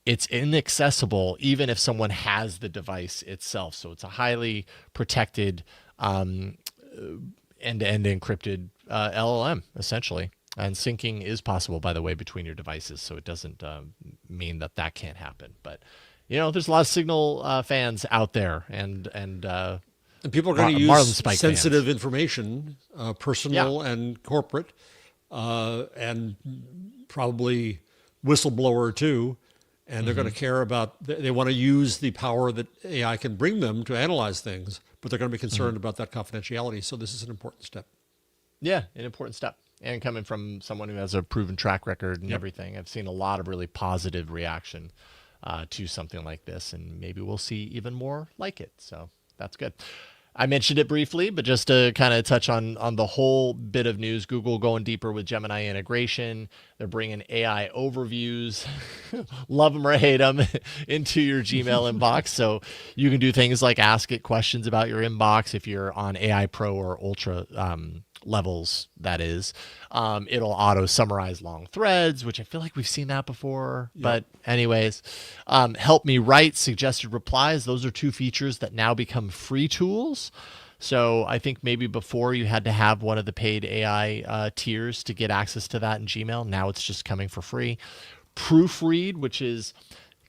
it's inaccessible even if someone has the device itself. So it's a highly protected end-to-end encrypted LLM, essentially. And syncing is possible, by the way, between your devices. So it doesn't mean that can't happen. But, there's a lot of Signal fans out there. And people are going to use sensitive fans. Information, personal and corporate, and probably whistleblower too. And they're going to care about, they want to use the power that AI can bring them to analyze things, but they're going to be concerned about that confidentiality. So this is an important step. Yeah, an important step. And coming from someone who has a proven track record and everything, I've seen a lot of really positive reaction to something like this. And maybe we'll see even more like it. So that's good. I mentioned it briefly, but just to kind of touch on the whole bit of news, Google going deeper with Gemini integration. They're bringing AI overviews, love them or hate them, into your Gmail inbox. So you can do things like ask it questions about your inbox if you're on AI Pro or Ultra levels, that is. It'll auto summarize long threads, which I feel like we've seen that before. Yep. But anyways, help me write suggested replies. Those are two features that now become free tools. So I think maybe before you had to have one of the paid AI tiers to get access to that in Gmail. Now it's just coming for free. Proofread, which is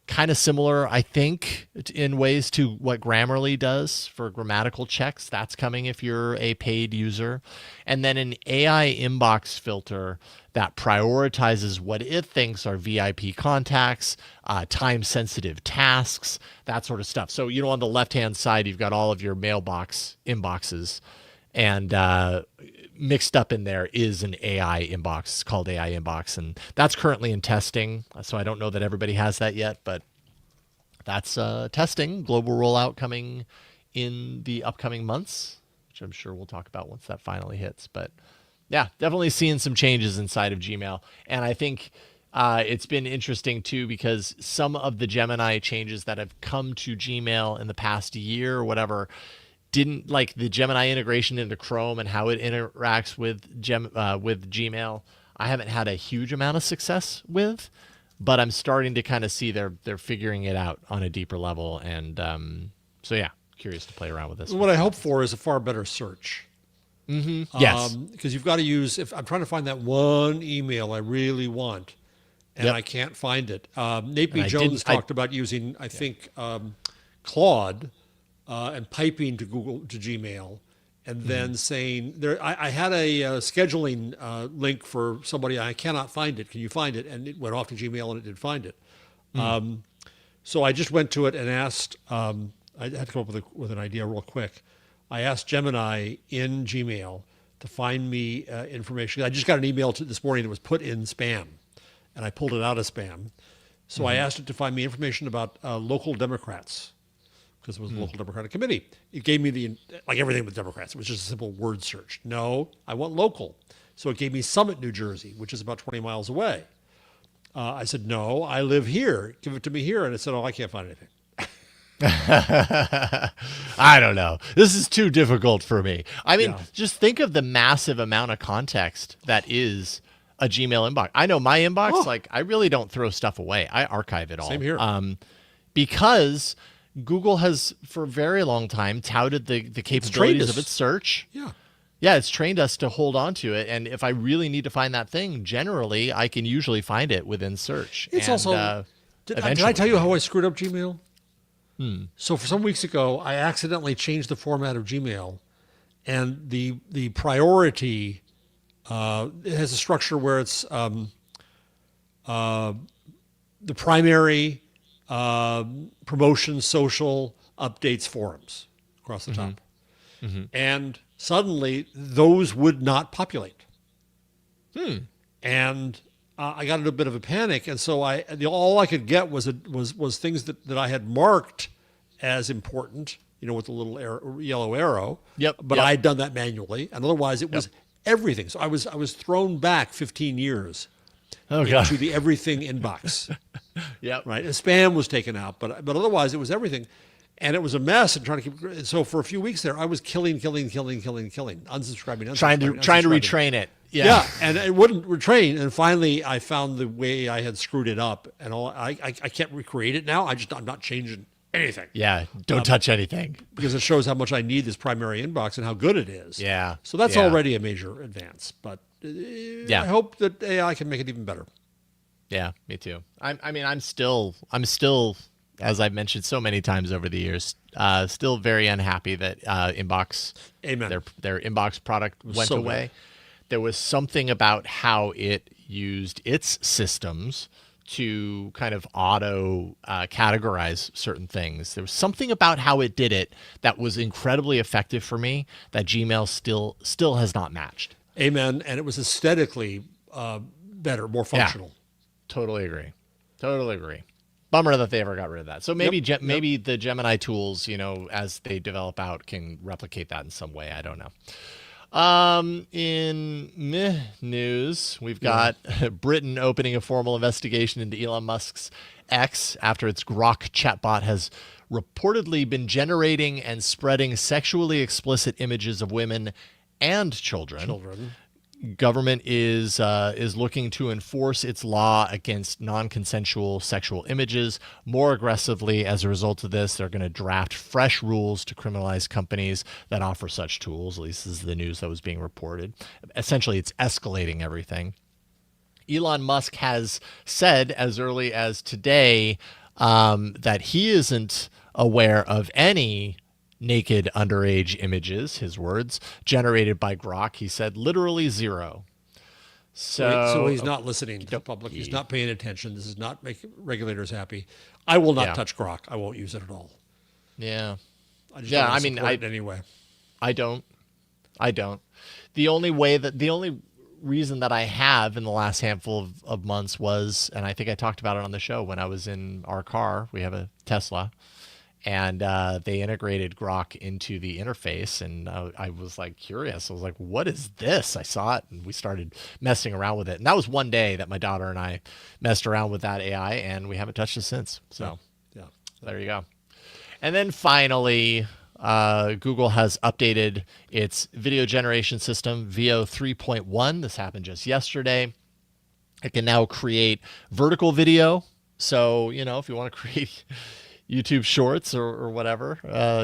kind of similar, I think, in ways to what Grammarly does for grammatical checks. That's coming if you're a paid user. And then an AI inbox filter that prioritizes what it thinks are VIP contacts, time-sensitive tasks, that sort of stuff. So, on the left-hand side, you've got all of your mailbox inboxes, and mixed up in there is an AI inbox. It's called AI inbox, and that's currently in testing. So I don't know that everybody has that yet, but that's testing. Global rollout coming in the upcoming months, which I'm sure we'll talk about once that finally hits. But yeah, definitely seeing some changes inside of Gmail. And I think it's been interesting too, because some of the Gemini changes that have come to Gmail in the past year or whatever didn't, like the Gemini integration into Chrome and how it interacts with Gmail. I haven't had a huge amount of success with, but I'm starting to kind of see they're figuring it out on a deeper level. And so yeah, curious to play around with this. What I hope for is a far better search. Mm-hmm. Yes. Because you've got to use, if I'm trying to find that one email I really want, and I can't find it. Nate B. Jones talked about using, I think, Claude, and piping to Gmail, and then saying there. I had a scheduling link for somebody. I cannot find it. Can you find it? And it went off to Gmail, and it did find it. So I just went to it and asked. I had to come up with an idea real quick. I asked Gemini in Gmail to find me information. I just got an email this morning that was put in spam, and I pulled it out of spam. So I asked it to find me information about local Democrats, because it was a local Democratic committee. It gave me like everything with Democrats. It was just a simple word search. No, I want local. So it gave me Summit, New Jersey, which is about 20 miles away. I said, no, I live here. Give it to me here. And it said, oh, I can't find anything. I don't know. This is too difficult for me. I mean, just think of the massive amount of context that is a Gmail inbox. I know my inbox, like I really don't throw stuff away. I archive it all. Same here. Because Google has, for a very long time, touted the capabilities of its search. Yeah, it's trained us to hold on to it. And if I really need to find that thing, generally, I can usually find it within search. It's also, did I tell you how I screwed up Gmail? So for some weeks ago, I accidentally changed the format of Gmail. And the priority, it has a structure where it's the primary, promotion, social, updates, forums across the top. And suddenly those would not populate. And I got into a bit of a panic. And so all I could get was things that I had marked as important, with the little yellow arrow. But I had done that manually. And otherwise it was everything. So I was thrown back 15 years Oh, God. into the everything inbox. Yep. Right? And spam was taken out, but otherwise it was everything. And it was a mess and trying to keep. So for a few weeks there, I was killing, unsubscribing. Trying to retrain it. Yeah, and it wouldn't retrain. And finally, I found the way I had screwed it up, and I can't recreate it now. I'm not changing anything. Yeah, don't touch anything. Because it shows how much I need this primary inbox and how good it is. Yeah. So that's Yeah. already a major advance. But I hope that AI can make it even better. Yeah, me too. I'm still, as I've mentioned so many times over the years, still very unhappy that Inbox, Amen. their Inbox product went So away. good. There was something about how it used its systems to kind of auto categorize certain things. There was something about how it did it that was incredibly effective for me that Gmail still has not matched. Amen. And it was aesthetically better, more functional. Yeah, totally agree. Bummer that they ever got rid of that. So maybe maybe the Gemini tools, as they develop out, can replicate that in some way. I don't know. In news, we've got Britain opening a formal investigation into Elon Musk's X after its Grok chatbot has reportedly been generating and spreading sexually explicit images of women and children. Government is looking to enforce its law against non-consensual sexual images more aggressively. As a result of this, they're going to draft fresh rules to criminalize companies that offer such tools. At least this is the news that was being reported. Essentially, it's escalating everything. Elon Musk has said as early as today that he isn't aware of any naked underage images, his words, generated by Grok. He said literally zero. So he's not listening to the public. He's not paying attention. This is not making regulators happy. I will not touch Grok. I won't use it at all. Yeah. I just don't support it anyway. I don't. The only reason that I have in the last handful of months was, and I think I talked about it on the show when I was in our car. We have a Tesla. And they integrated Grok into the interface, and I was like curious. I was like, "What is this?" I saw it, and we started messing around with it. And that was one day that my daughter and I messed around with that AI, and we haven't touched it since. So, there you go. And then finally, Google has updated its video generation system, VO 3.1. This happened just yesterday. It can now create vertical video. So, if you want to create YouTube Shorts or whatever,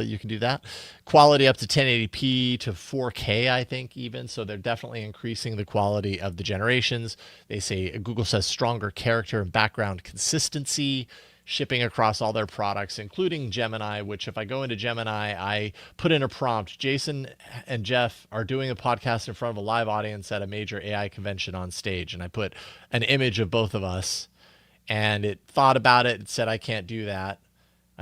you can do that. Quality up to 1080p to 4K, I think, even. So they're definitely increasing the quality of the generations. They say Google says stronger character and background consistency, shipping across all their products, including Gemini, which if I go into Gemini, I put in a prompt. Jason and Jeff are doing a podcast in front of a live audience at a major AI convention on stage. And I put an image of both of us, and it thought about it and said, I can't do that.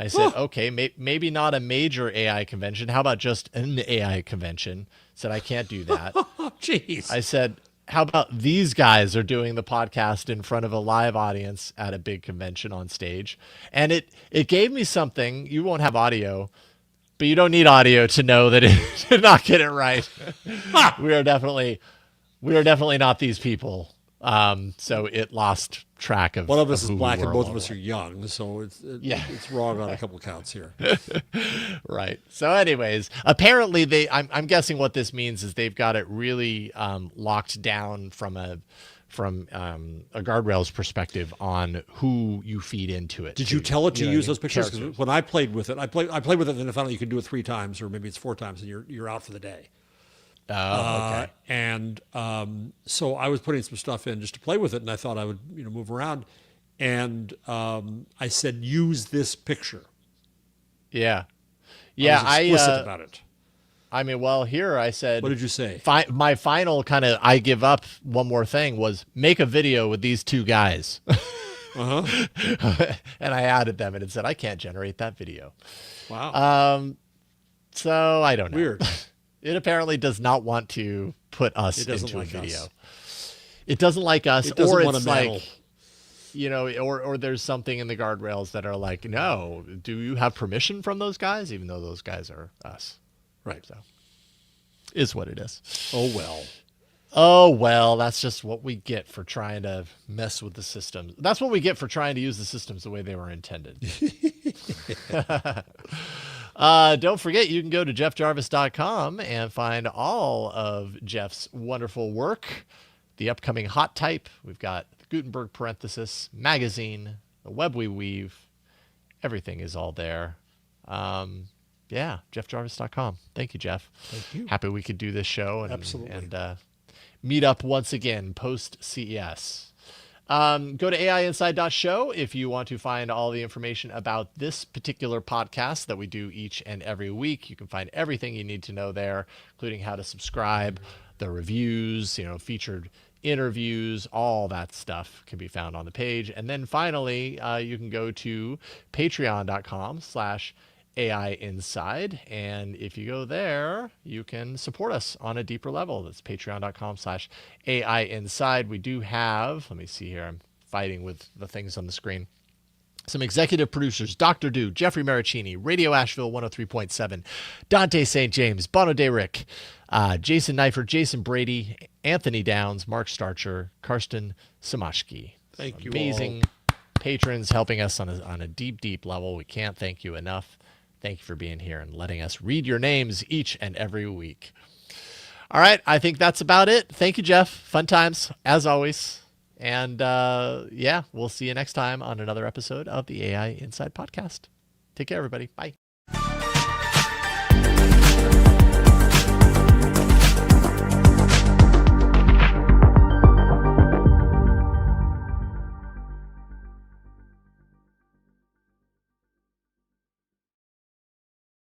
I said, okay, maybe not a major AI convention. How about just an AI convention? Said, I can't do that. Jeez. I said, how about these guys are doing the podcast in front of a live audience at a big convention on stage? And it gave me something. You won't have audio, but you don't need audio to know that it did not get it right. We are definitely not these people. So it lost track of one of us is who we black were and both of along us the are way. young, so it's wrong on a couple counts here. Right. So anyways, apparently I'm guessing what this means is they've got it really locked down from a guardrails perspective on who you feed into it. Did you tell it to use those pictures? Characters. Because when I played with it, I played with it, and then I found out you could do it 3 times, or maybe it's 4 times, and you're out for the day. Oh, okay. And so I was putting some stuff in just to play with it, and I thought I would move around. And I said, use this picture. Yeah. I was explicit about it. I mean, well, here I said. What did you say? My final kind of I give up one more thing was make a video with these 2 guys. Uh-huh. And I added them, and it said I can't generate that video. Wow. So I don't know. Weird. It apparently does not want to put us into a video. It doesn't like us, It doesn't or want it's a medal. like, or there's something in the guardrails that are like, no, do you have permission from those guys? Even though those guys are us. Right. So is what it is. Oh, well. Oh, well, that's just what we get for trying to mess with the systems. That's what we get for trying to use the systems the way they were intended. Don't forget, you can go to jeffjarvis.com and find all of Jeff's wonderful work. The upcoming Hot Type. We've got the Gutenberg parenthesis, magazine, the web we weave. Everything is all there. Yeah, jeffjarvis.com. Thank you, Jeff. Thank you. Happy we could do this show and, Absolutely. and meet up once again post CES. Go to AIinside.show if you want to find all the information about this particular podcast that we do each and every week. You can find everything you need to know there, including how to subscribe, the reviews, featured interviews, all that stuff can be found on the page. And then finally, you can go to patreon.com/AI Inside. And if you go there, you can support us on a deeper level. That's patreon.com/AI Inside. We do have, let me see here, I'm fighting with the things on the screen. Some executive producers: Dr. Do, Jeffrey Maricini, Radio Asheville 103.7, Dante St. James, Bono De Rick, Jason Neifert, Jason Brady, Anthony Downs, Mark Starcher, Karsten Samashki. Thank you Amazing patrons helping us on a deep, deep level. We can't thank you enough. Thank you for being here and letting us read your names each and every week. All right, I think that's about it. Thank you, Jeff. Fun times, as always. And yeah, we'll see you next time on another episode of the AI Inside Podcast. Take care, everybody. Bye.